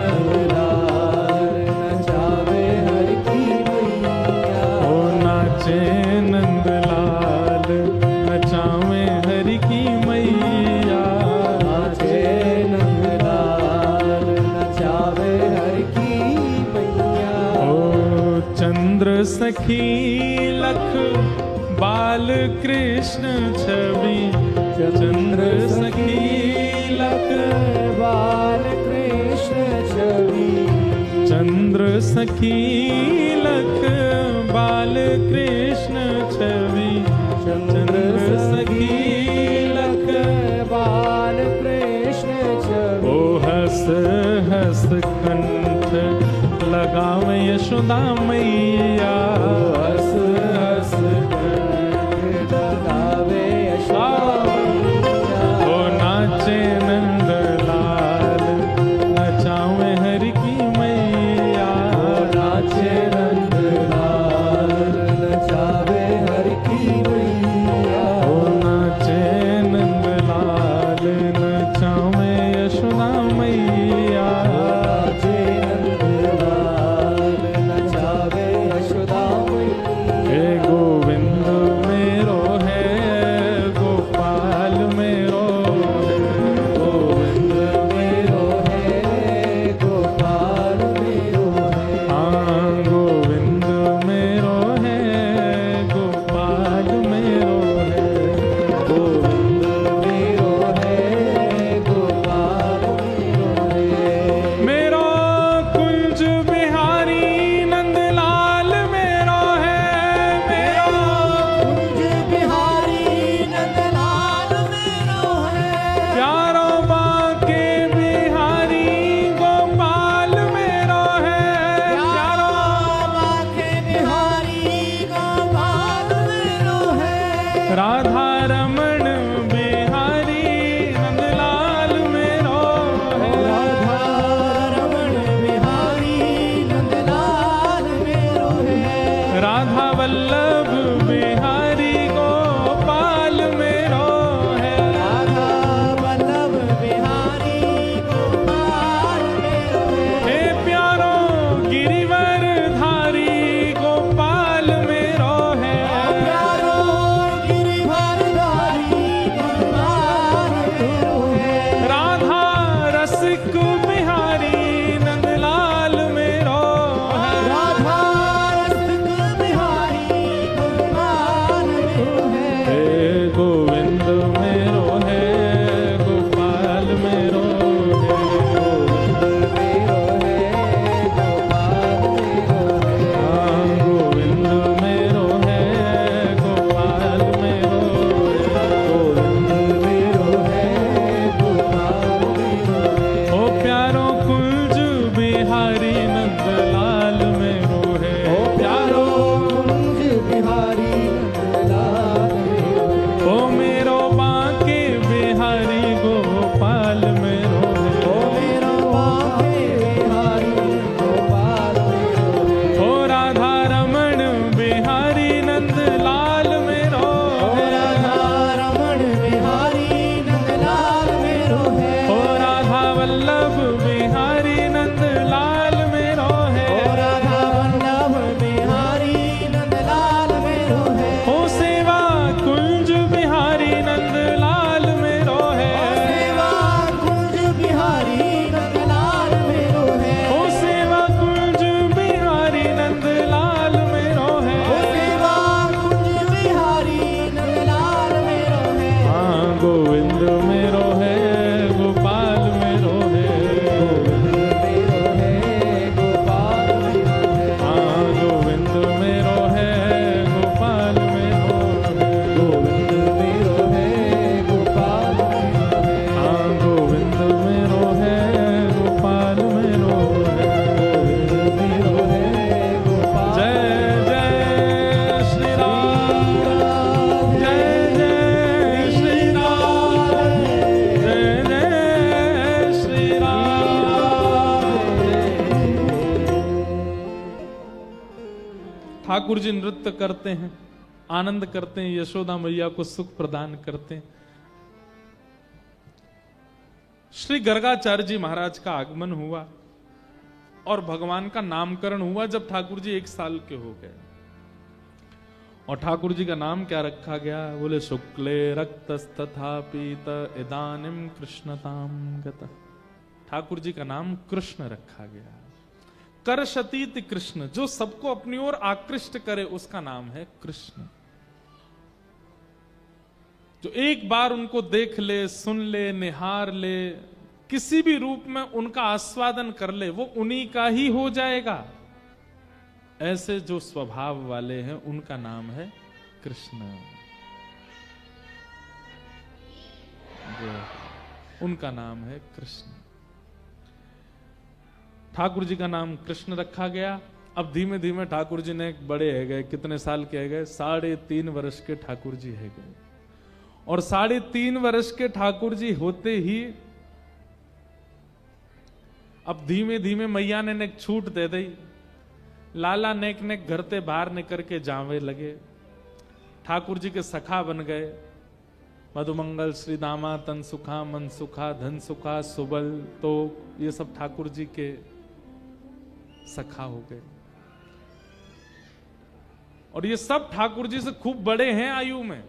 नंदलाल नचावे हर की मैया, ओ नाचे नंदलाल नचावे हरि की मैया, नाचे नंदलाल नचावे हर की मैया, ओ चंद्र सखी लख बाल कृष्ण छवि, चंद्र सखी लख बाल कृष्ण छवि, चंद्र सखी लख बाल कृष्ण छवि, चंद्र सखी लख बाल कृष्ण छवि, ओ हस हस कंठ लगावे यशोदा मैया, हस हस कंठ लगावे यशोदा मैया, ओ नाचे नंदलाल नचावे हरि की मैया, नाचे नंदलाल नचावे हर की मैया, ओ नाचे नंदलाल नचावे यशोदा मैया, नाचे नंदलाल नचावे यशोदा मैया, ठाकुर जी नृत्य करते हैं, आनंद करते हैं, यशोदा मैया को सुख प्रदान करते हैं। श्री गर्गाचार्य जी महाराज का आगमन हुआ और भगवान का नामकरण हुआ जब ठाकुर जी 1 साल के हो गए। और ठाकुर जी का नाम क्या रखा गया? बोले शुक्ले रक्तस्तथा पीत इदानिम कृष्णताम गतः। ठाकुर जी का नाम कृष्ण रखा गया। करशतीत कृष्ण, जो सबको अपनी ओर आकृष्ट करे, उसका नाम है कृष्ण। जो एक बार उनको देख ले, सुन ले, निहार ले, किसी भी रूप में उनका आस्वादन कर ले, वो उन्हीं का ही हो जाएगा। ऐसे जो स्वभाव वाले हैं उनका नाम है कृष्ण। उनका नाम है कृष्ण। ठाकुर जी का नाम कृष्ण रखा गया। अब धीमे धीमे ठाकुर जी ने बड़े है गए। कितने साल के है गए? 3.5 वर्ष के ठाकुर जी है गए। और 3.5 वर्ष के ठाकुर जी होते ही अब धीमे धीमे मैया ने एक छूट दे दी। लाला नेक नेक घर ते बाहर निकल के जावे लगे। ठाकुर जी के सखा बन गए। मधुमंगल, श्री दामा, तन सुखा, मन सुखा, धन सुखा, सुबल, तो ये सब ठाकुर जी के सखा हो गए। और ये सब ठाकुर जी से खूब बड़े हैं आयु में।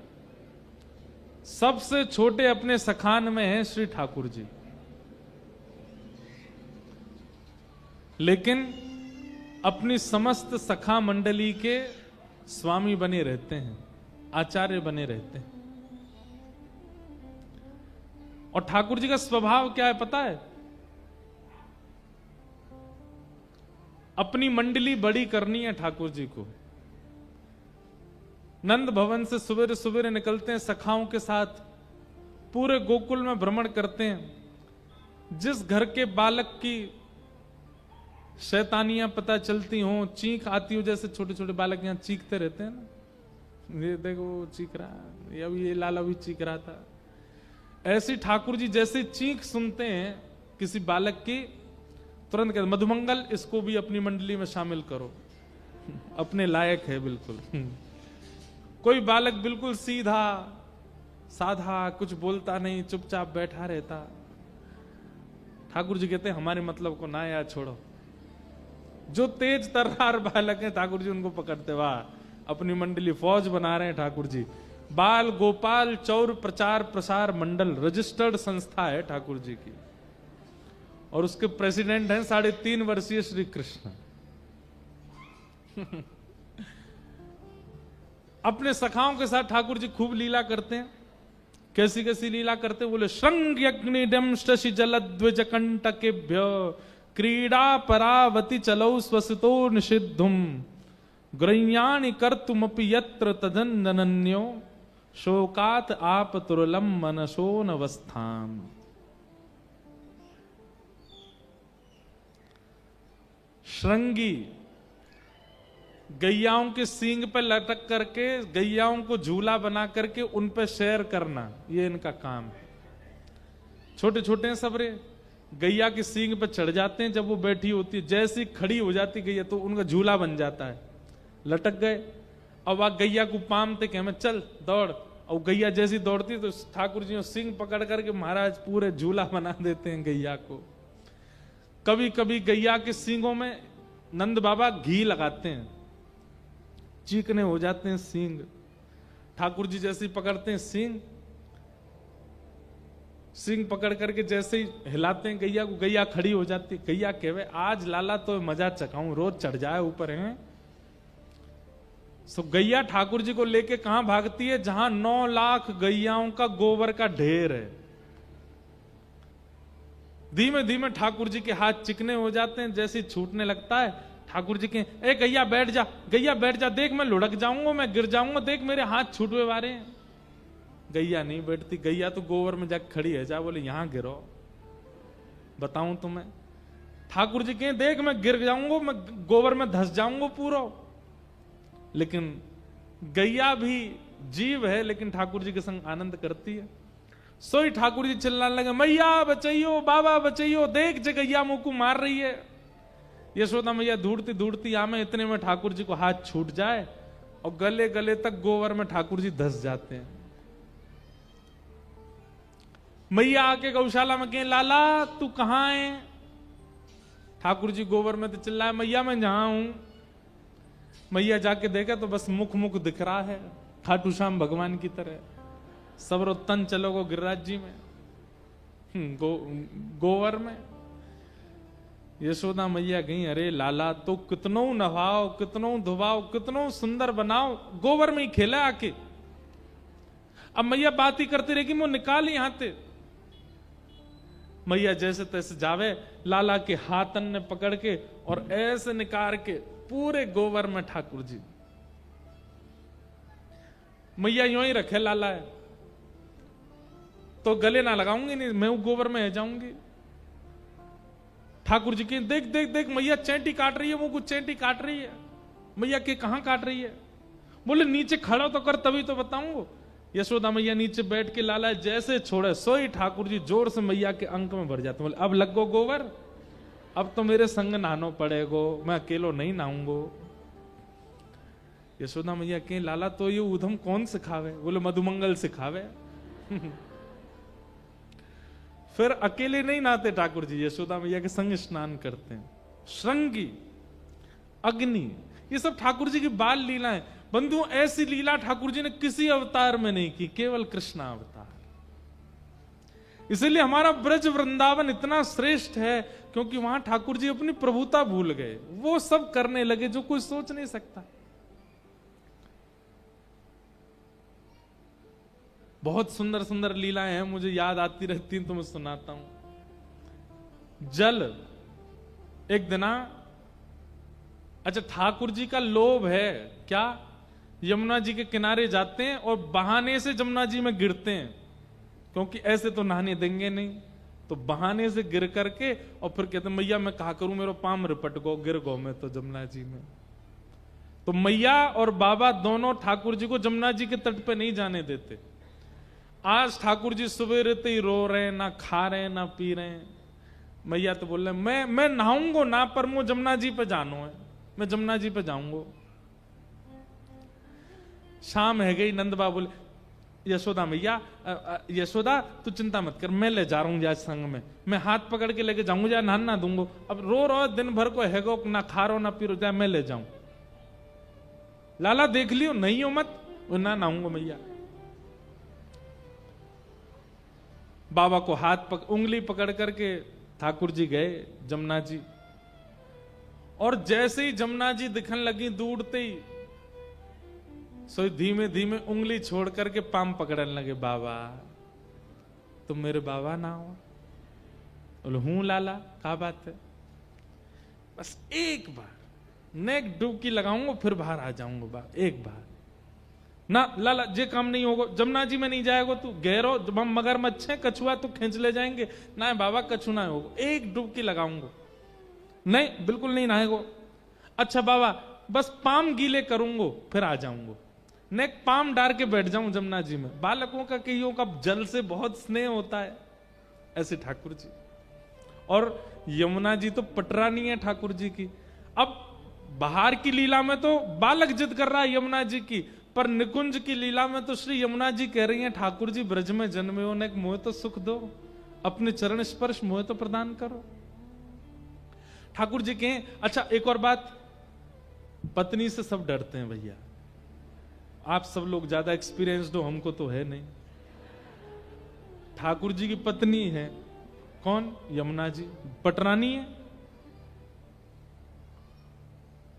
सबसे छोटे अपने सखान में हैं श्री ठाकुर जी। लेकिन अपनी समस्त सखा मंडली के स्वामी बने रहते हैं, आचार्य बने रहते हैं। और ठाकुर जी का स्वभाव क्या है पता है? अपनी मंडली बड़ी करनी है ठाकुर जी को। नंद भवन से सवेरे सवेरे निकलते हैं सखाओं के साथ, पूरे गोकुल में भ्रमण करते हैं। जिस घर के बालक की शैतानियां पता चलती हो, चीख आती हो, जैसे छोटे छोटे बालक यहां चीखते रहते हैं ना, ये देखो चीख रहा, ये अभी ये लाला भी चीख रहा था। ऐसी ठाकुर जी जैसे चीख सुनते हैं किसी बालक की, तुरंत कहते मधुमंगल इसको भी अपनी मंडली में शामिल करो, अपने लायक है बिल्कुल। कोई बालक बिल्कुल सीधा साधा, कुछ बोलता नहीं, चुपचाप बैठा रहता, ठाकुर जी कहते हमारे मतलब को ना यार छोड़ो। जो तेज तर्रार बालक है ठाकुर जी उनको पकड़ते, वाह अपनी मंडली फौज बना रहे हैं ठाकुर जी। बाल गोपाल चौर प्रचार प्रसार मंडल रजिस्टर्ड संस्था है ठाकुर जी की, और उसके प्रेसिडेंट हैं 3.5 वर्षीय श्री कृष्ण। अपने सखाओं के साथ ठाकुर जी खूब लीला करते हैं। कैसी कैसी लीला करते हैं? बोले श्रृंग अग्निडम शशि जलद्विज कंटकेभ्य क्रीड़ा परावती चलौ स्वसितो निषिद्धुम ग्रह्याणि कर्तुमपि यत्र तदनन्यो शोकात आप तुरलम मनसो नवस्थाम। श्रृंगी गैयाओं के सींग पे लटक करके गैयाओं को झूला बना करके उन पे सैर करना, ये इनका काम है। छोटे छोटे हैं सबरे, गैया के सींग पे चढ़ जाते हैं। जब वो बैठी होती है, जैसी खड़ी हो जाती गैया तो उनका झूला बन जाता है। लटक गए, अब वह गैया को पामते कि हमें चल दौड़, और गैया जैसी दौड़ती तो ठाकुर जी सींग पकड़ करके महाराज पूरे झूला बना देते हैं गैया को। कभी कभी गैया के सींगों में नंद बाबा घी लगाते हैं, चीकने हो जाते हैं सींग। ठाकुर जी जैसे ही पकड़ते हैं सींग पकड़ करके जैसे ही हिलाते हैं गैया को, गैया खड़ी हो जाती है। गैया कहवे आज लाला तो मजा चखाऊं, रोज चढ़ जाए ऊपर है। सो गैया ठाकुर जी को लेके कहां भागती है? जहां 9 लाख गैयाओं का गोबर का ढेर है। धीमे धीमे ठाकुर जी के हाथ चिकने हो जाते हैं। जैसे छूटने लगता है ठाकुर जी के, ए गैया बैठ जा, गैया बैठ जा, देख मैं लुढ़क जाऊंगा, मैं गिर जाऊंगा, देख मेरे हाथ छूटवे वाले हैं। गैया नहीं बैठती, गैया तो गोबर में जाकर खड़ी है। जा बोले यहां गिरो, बताऊं तुम्हें। ठाकुर जी के देख मैं गिर जाऊंगा, मैं गोबर में धस जाऊंगा पूरा। लेकिन गैया भी जीव है, लेकिन ठाकुर जी के संग आनंद करती है। सोई ठाकुर जी चिल्लाने लगे, मैया बचाइयो, बाबा बचाइयो, देख जे गैया मुंह को मार रही है। यशोदा मैया ढूंढती ढूंढती आमे, इतने में ठाकुर जी को हाथ छूट जाए और गले गले तक गोबर में ठाकुर जी धस जाते हैं। मैया आके गौशाला में कहें, लाला तू कहां है? ठाकुर जी गोबर में तो चिल्लाए, मैया मैं जहां हूं। मैया जाके देखे तो बस मुख मुख दिख रहा है खाटू श्याम भगवान की तरह। सबरो तन चलो गो गिरिराज जी में, गोवर में। यशोदा मैया गई, अरे लाला तो कितनो नहाओ, कितनो धुवाओ, कितनो सुंदर बनाओ, गोबर में ही खेला आके। अब मैया बात ही करती रहेगी, मैं निकाल यहां ते। मैया जैसे तैसे जावे, लाला के हाथन ने पकड़ के और ऐसे निकाल के पूरे गोबर में ठाकुर जी। मैया यूं ही रखे लाला है तो गले ना लगाऊंगी, नहीं मैं गोबर में जाऊंगी। ठाकुर जी की देख देख देख मैया चैंटी काट रही है, वो कुछ चैंटी काट रही है। मैया के कहां काट रही है? बोले नीचे खड़ा तो कर तभी तो बताऊंगा। यशोदा मैया नीचे बैठ के लाला जैसे छोड़े सोई ठाकुर जी जोर से मैया के अंक में भर जाते। बोले अब लग गो गोबर, अब तो मेरे संग नहानो पड़ेगो, मैं अकेलो नहीं नहाऊंगो। यशोदा मैया के लाला तो ये उधम कौन सिखावे? बोले मधुमंगल सिखावे। फिर अकेले नहीं नहाते ठाकुर जी, यशोदा मैया के संग स्नान करते हैं। श्रृंगी, अग्नि, ये सब ठाकुर जी की बाल लीलाएं। बंधुओं ऐसी लीला ठाकुर जी ने किसी अवतार में नहीं की, केवल कृष्ण अवतार। इसीलिए हमारा ब्रज वृंदावन इतना श्रेष्ठ है, क्योंकि वहां ठाकुर जी अपनी प्रभुता भूल गए, वो सब करने लगे जो कोई सोच नहीं सकता। बहुत सुंदर सुंदर लीलाएं हैं, मुझे याद आती रहती हैं तो मैं सुनाता हूं। जल, एक दिना, अच्छा ठाकुर जी का लोभ है क्या, यमुना जी के किनारे जाते हैं और बहाने से यमुना जी में गिरते हैं, क्योंकि ऐसे तो नहाने देंगे नहीं, तो बहाने से गिर करके और फिर कहते हैं मैया मैं कहा करूं, मेरा पाम रिपट गो, गिर गो मैं तो यमुना जी में। तो मैया और बाबा दोनों ठाकुर जी को यमुना जी के तट पे नहीं जाने देते। आज ठाकुर जी सुबह रहते ही रो रहे हैं, ना खा रहे हैं ना पी रहे हैं। मैया तो बोल रहे मैं नहाऊंगो ना, पर मुझे जमुना जी पे जानो है, मैं जमुना जी पे जाऊंगो। शाम है गई, नंद बाबा बोले यशोदा मैया, यशोदा तू चिंता मत कर, मैं ले जा रहा हूं आज संग में, मैं हाथ पकड़ के लेके जाऊंगा, जा नहाना दूंगो। अब रो रो दिन भर को हैगो, ना खा रो ना पी रो, जा मैं ले जाऊं। लाला देख लियो नहीं हो मत, ना नहाऊंगो मैया। बाबा को हाथ उंगली पकड़ करके ठाकुर जी गए जमुना जी, और जैसे ही जमुना जी दिखने लगी दूरते ही, सो धीमे धीमे उंगली छोड़ करके पाम पकड़ने लगे। बाबा तुम मेरे बाबा ना हो? बोले हूं लाला, क्या बात है? बस एक बार नेक डुबकी लगाऊंगा फिर बाहर आ जाऊंगा, बाबा एक बार ना। लाला जे काम नहीं होगा, जमुना जी में नहीं जाएगा तू, गहरो मगरमच्छ है, कछुआ तो खींच ले जाएंगे ना। बाबा कछु ना होगा, एक डुबकी लगाऊंगा। नहीं बिल्कुल नहीं नहाएगो। अच्छा बाबा बस पाम गीले करूंगो फिर आ जाऊंगो, नेक पाम डाल के बैठ जाऊं जमुना जी में। बालकों का कईयों का जल से बहुत स्नेह होता है, ऐसे ठाकुर जी। और यमुना जी तो पटरानी है ठाकुर जी की। अब बाहर की लीला में तो बालक जिद कर रहा है यमुना जी की, पर निकुंज की लीला में तो श्री यमुना जी कह रही हैं ठाकुर जी ब्रज में जन्मे हो, नेक मोह तो सुख दो, अपने चरण स्पर्श मोह तो प्रदान करो। ठाकुर जी कहें अच्छा एक और बात, पत्नी से सब डरते हैं भैया, आप सब लोग ज्यादा एक्सपीरियंस्ड हो, हमको तो है नहीं। ठाकुर जी की पत्नी है कौन? यमुना जी, पटरानी है।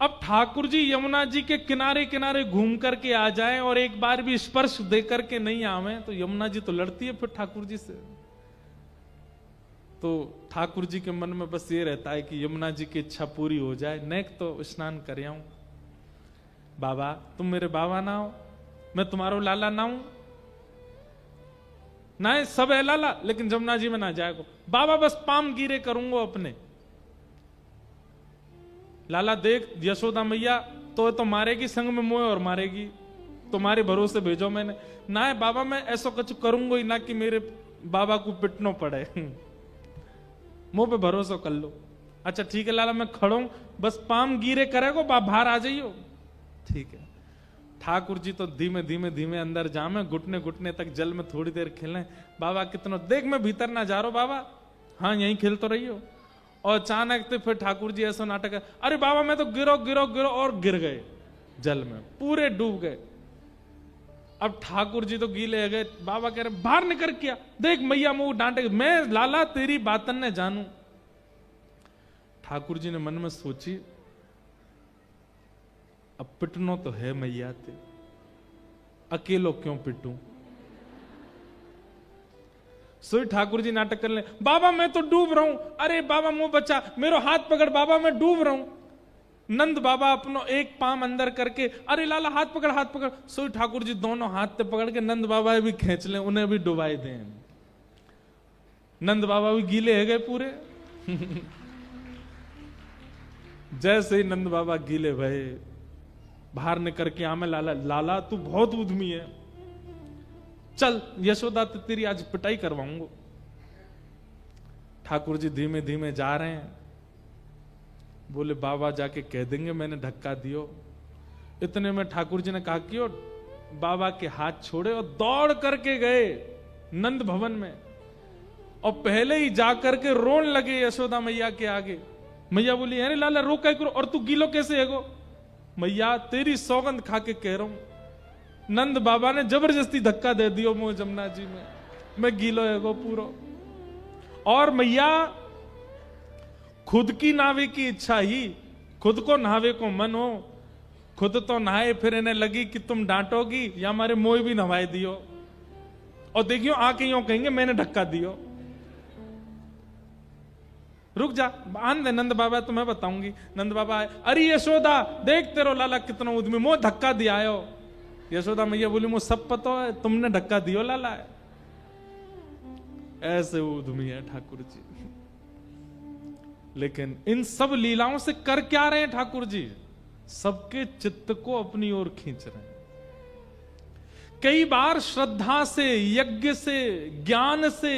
अब ठाकुर जी यमुना जी के किनारे किनारे घूम करके आ जाएं और एक बार भी स्पर्श दे करके नहीं आवे तो यमुना जी तो लड़ती है फिर ठाकुर जी से। तो ठाकुर जी के मन में बस ये रहता है कि यमुना जी की इच्छा पूरी हो जाए, नेक तो स्नान कर आऊं। बाबा तुम मेरे बाबा ना हो, मैं तुम्हारो लाला ना हूं ना, सब है लाला लेकिन जमुना जी में ना जाएगो। बाबा बस पाम गिरे करूंगा अपने। लाला देख यशोदा मैया तो मारेगी संग में मोह और मारेगी, तुम्हारे भरोसे भेजो मैंने। ना है बाबा मैं ऐसा कुछ करूंगा ही ना कि मेरे बाबा को पिटनो पड़े, मुंह पे भरोसा कर लो। अच्छा ठीक है लाला मैं खड़ा हूं, बस पाम गिरे करेगो बाहर आ जाइयो। ठीक है। ठाकुर जी तो धीमे धीमे धीमे अंदर जामे, घुटने घुटने तक जल में थोड़ी देर खेलें। बाबा कितना देख मैं भीतर ना जा रहा हूं बाबा, हाँ यहीं खेल तो रही हो। और अचानक तो फिर ठाकुर जी ऐसा नाटक है, अरे बाबा मैं तो गिरो गिरो गिरो, और गिर गए जल में, पूरे डूब गए। अब ठाकुर जी तो गीले गए, बाबा कह रहे बाहर निकल किया, देख मैया मुंह डांटे, मैं लाला तेरी बातन ने जानू। ठाकुर जी ने मन में सोची अब पिटनो तो है मैया ते, अकेलो क्यों पिटूं। सोई ठाकुर जी नाटक कर ले, बाबा मैं तो डूब रहा हूं, अरे बाबा मुंह बचा, मेरो हाथ पकड़ बाबा मैं डूब रहा हूं। नंद बाबा अपनो एक पाम अंदर करके, अरे लाला हाथ पकड़ हाथ पकड़। सोई ठाकुर जी दोनों हाथ से पकड़ के नंद बाबा भी खींच ले, उन्हें भी डुबाई दें। नंद बाबा भी गीले है गए पूरे। जैसे ही नंद बाबा गीले भये, बाहर निकल के आमे लाला, लाला तू बहुत उद्यमी है, चल यशोदा तो तेरी आज पिटाई करवाऊंगा। ठाकुर जी धीमे धीमे जा रहे हैं, बोले बाबा जाके कह देंगे मैंने धक्का दियो। इतने में ठाकुर जी ने कहा कि बाबा के हाथ छोड़े और दौड़ करके गए नंद भवन में, और पहले ही जा करके रोन लगे यशोदा मैया के आगे। मैया बोली अरे लाला रो क्या करो, और तू गीलो कैसे है गो। मैया तेरी सौगंध खा के कह रहा हूं, नंद बाबा ने जबरदस्ती धक्का दे दियो मुझे जमुना जी में, मैं गीलो है गो पूरो। और मैया खुद की नावे की इच्छा ही, खुद को नहावे को मन हो, खुद तो नहाए, फिर इन्हें लगी कि तुम डांटोगी या हमारे मोह भी नहाए दियो, और देखियो आके यूं कहेंगे मैंने धक्का दियो। रुक जा आन दे नंद बाबा, तो मैं बताऊंगी। नंद बाबा आए, अरे यशोदा देख तेरो लाला कितना उद्यमी, मोह धक्का दिया आयो। यशोदा मैया बोली मुझे सब पता है, तुमने धक्का दियो लाला है। ऐसे उद्यमी है ठाकुर जी। लेकिन इन सब लीलाओं से कर क्या रहे हैं ठाकुर जी, सबके चित्त को अपनी ओर खींच रहे हैं। कई बार श्रद्धा से, यज्ञ से, ज्ञान से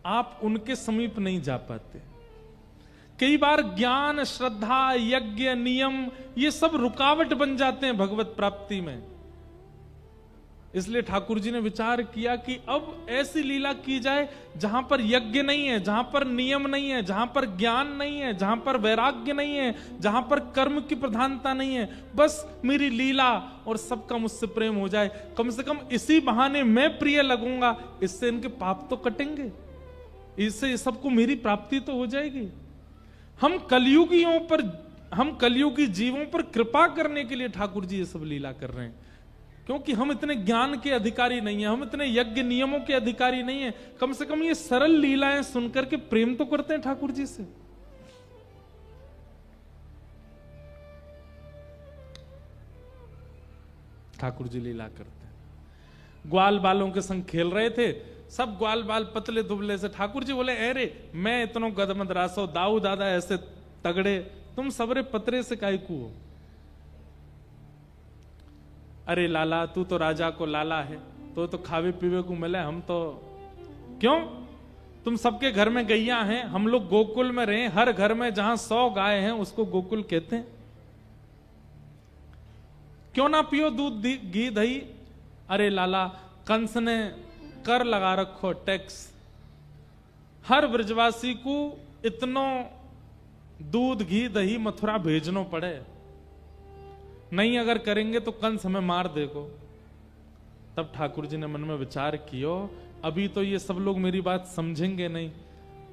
आप उनके समीप नहीं जा पाते। कई बार ज्ञान, श्रद्धा, यज्ञ, नियम ये सब रुकावट बन जाते हैं भगवत प्राप्ति में। इसलिए ठाकुर जी ने विचार किया कि अब ऐसी लीला की जाए जहां पर यज्ञ नहीं है, जहां पर नियम नहीं है, जहां पर ज्ञान नहीं है, जहां पर वैराग्य नहीं है, जहां पर कर्म की प्रधानता नहीं है, बस मेरी लीला और सबका मुझसे प्रेम हो जाए। कम से कम इसी बहाने मैं प्रिय लगूंगा, इससे इनके पाप तो कटेंगे, इससे सबको मेरी प्राप्ति तो हो जाएगी। हम कलयुगी जीवों पर कृपा करने के लिए ठाकुर जी ये सब लीला कर रहे हैं, क्योंकि हम इतने ज्ञान के अधिकारी नहीं हैं, हम इतने यज्ञ नियमों के अधिकारी नहीं हैं। कम से कम ये सरल लीलाएं सुनकर के प्रेम तो करते हैं ठाकुर जी से। ठाकुर जी लीला करते हैं। ग्वाल बालों के संग खेल रहे थे, सब ग्वाल बाल पतले दुबले से। ठाकुर जी बोले अरे मैं इतनो गदमद रासो, दाऊ दादा ऐसे तगड़े, तुम सबरे पतरे से काई को हो। अरे लाला तू तो राजा को लाला है, तो खावे पीवे को मिले, हम तो क्यों, तुम सबके घर में गैया हैं, हम लोग गोकुल में रहे, हर घर में जहां 100 गाय हैं उसको गोकुल कहते हैं, क्यों ना पियो दूध घी दही। अरे लाला कंस ने कर लगा रखो टैक्स, हर ब्रजवासी को इतनो दूध घी दही मथुरा भेजनो पड़े, नहीं अगर करेंगे तो कंस हमें मार देगो। तब ठाकुर जी ने मन में विचार कियो, अभी तो ये सब लोग मेरी बात समझेंगे नहीं,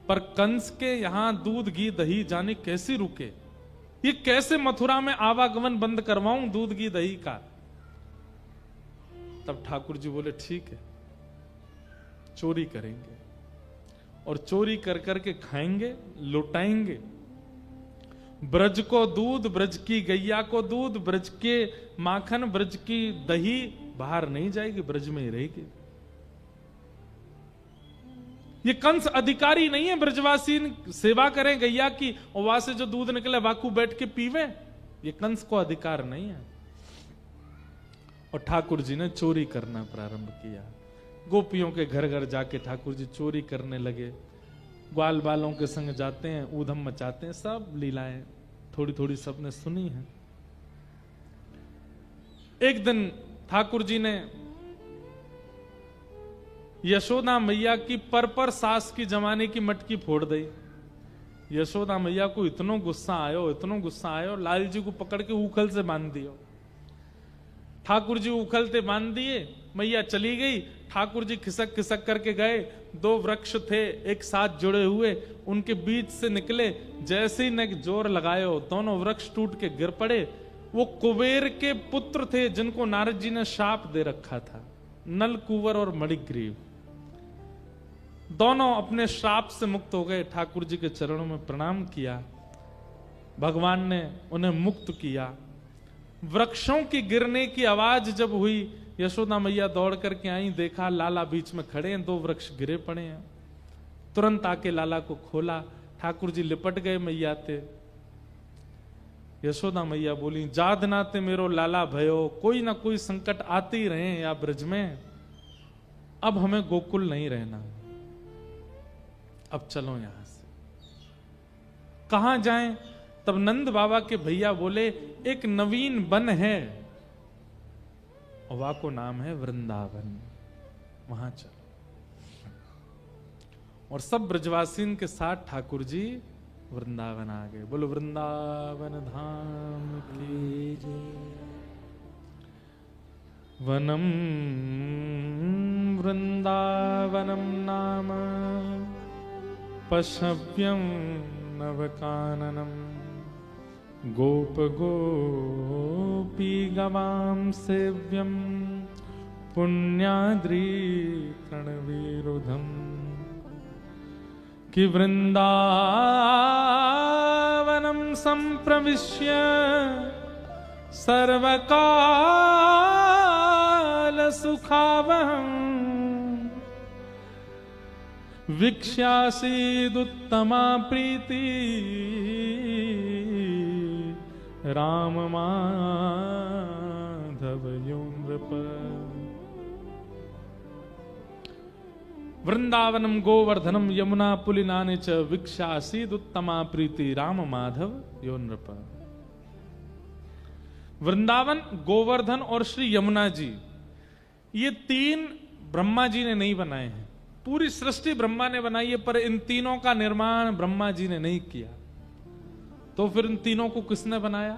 पर कंस के यहां दूध घी दही जाने कैसे रुके, ये कैसे मथुरा में आवागमन बंद करवाऊं दूध घी दही का। तब ठाकुर जी बोले ठीक है, चोरी करेंगे और चोरी कर करके खाएंगे, लुटाएंगे। ब्रज को दूध, ब्रज की गैया को दूध, ब्रज के माखन, ब्रज की दही बाहर नहीं जाएगी, ब्रज में ही रहेगी। ये कंस अधिकारी नहीं है, ब्रजवासी सेवा करें गैया की और वहां से जो दूध निकले वाकू बैठ के पीवे, ये कंस को अधिकार नहीं है। और ठाकुर जी ने चोरी करना प्रारंभ किया। गोपियों के घर घर जाके ठाकुर जी चोरी करने लगे। ग्वाल बालों के संग जाते हैं, ऊधम मचाते हैं, सब लीलाएं थोड़ी थोड़ी सबने सुनी है। एक दिन ठाकुर जी ने यशोदा मैया की पर सास की जमाने की मटकी फोड़ दी। यशोदा मैया को इतनो गुस्सा आयो, लाल जी को पकड़ के उखल से बांध दियो। ठाकुर जी उखलते बांध दिए, मैया चली गई। ठाकुर जी खिसक खिसक करके गए। 2 वृक्ष थे एक साथ जुड़े हुए, उनके बीच से निकले। जैसे ही ने जोर लगायो, दोनों वृक्ष टूट के गिर पड़े। वो कुबेर के पुत्र थे जिनको नारद जी ने शाप दे रखा था, नल कुंवर और मणिग्रीव। दोनों अपने श्राप से मुक्त हो गए। ठाकुर जी के चरणों में प्रणाम किया, भगवान ने उन्हें मुक्त किया। वृक्षों की गिरने की आवाज जब हुई, यशोदा मैया दौड़ करके आई, देखा लाला बीच में खड़े हैं, 2 वृक्ष गिरे पड़े हैं। तुरंत आके लाला को खोला, ठाकुर जी लिपट गए मैया ते। यशोदा मैया बोली, जाद नाते मेरो लाला भयो, कोई ना कोई संकट आते ही रहे या ब्रज में, अब हमें गोकुल नहीं रहना, अब चलो यहां से। कहां जाएं? तब नंद बाबा के भैया बोले, एक नवीन वन है, वहां को नाम है वृंदावन, वहां चलो। और सब ब्रजवासीन के साथ ठाकुर जी वृंदावन आ गए। बोलो वृंदावन धाम की जय। वनम वृंदावनम नाम पशव्यं नवकाननम, गोप गोपी गवां सेव्यं, पुण्याद्रीकण विरुधम। कि वृंदावनं संप्रविश्य सर्वकाल सुखावहम्, वीक्ष्यासीदुत्तमा प्रीति राम माधव नृप। वृंदावनम गोवर्धनम यमुना पुलिनानि च, वीक्ष्यासीदुत्तमा प्रीति राम माधव यो नृप। वृंदावन, गोवर्धन और श्री यमुना जी, ये 3 ब्रह्मा जी ने नहीं बनाए हैं। पूरी सृष्टि ब्रह्मा ने बनाई है, पर इन तीनों का निर्माण ब्रह्मा जी ने नहीं किया। तो फिर इन तीनों को किसने बनाया?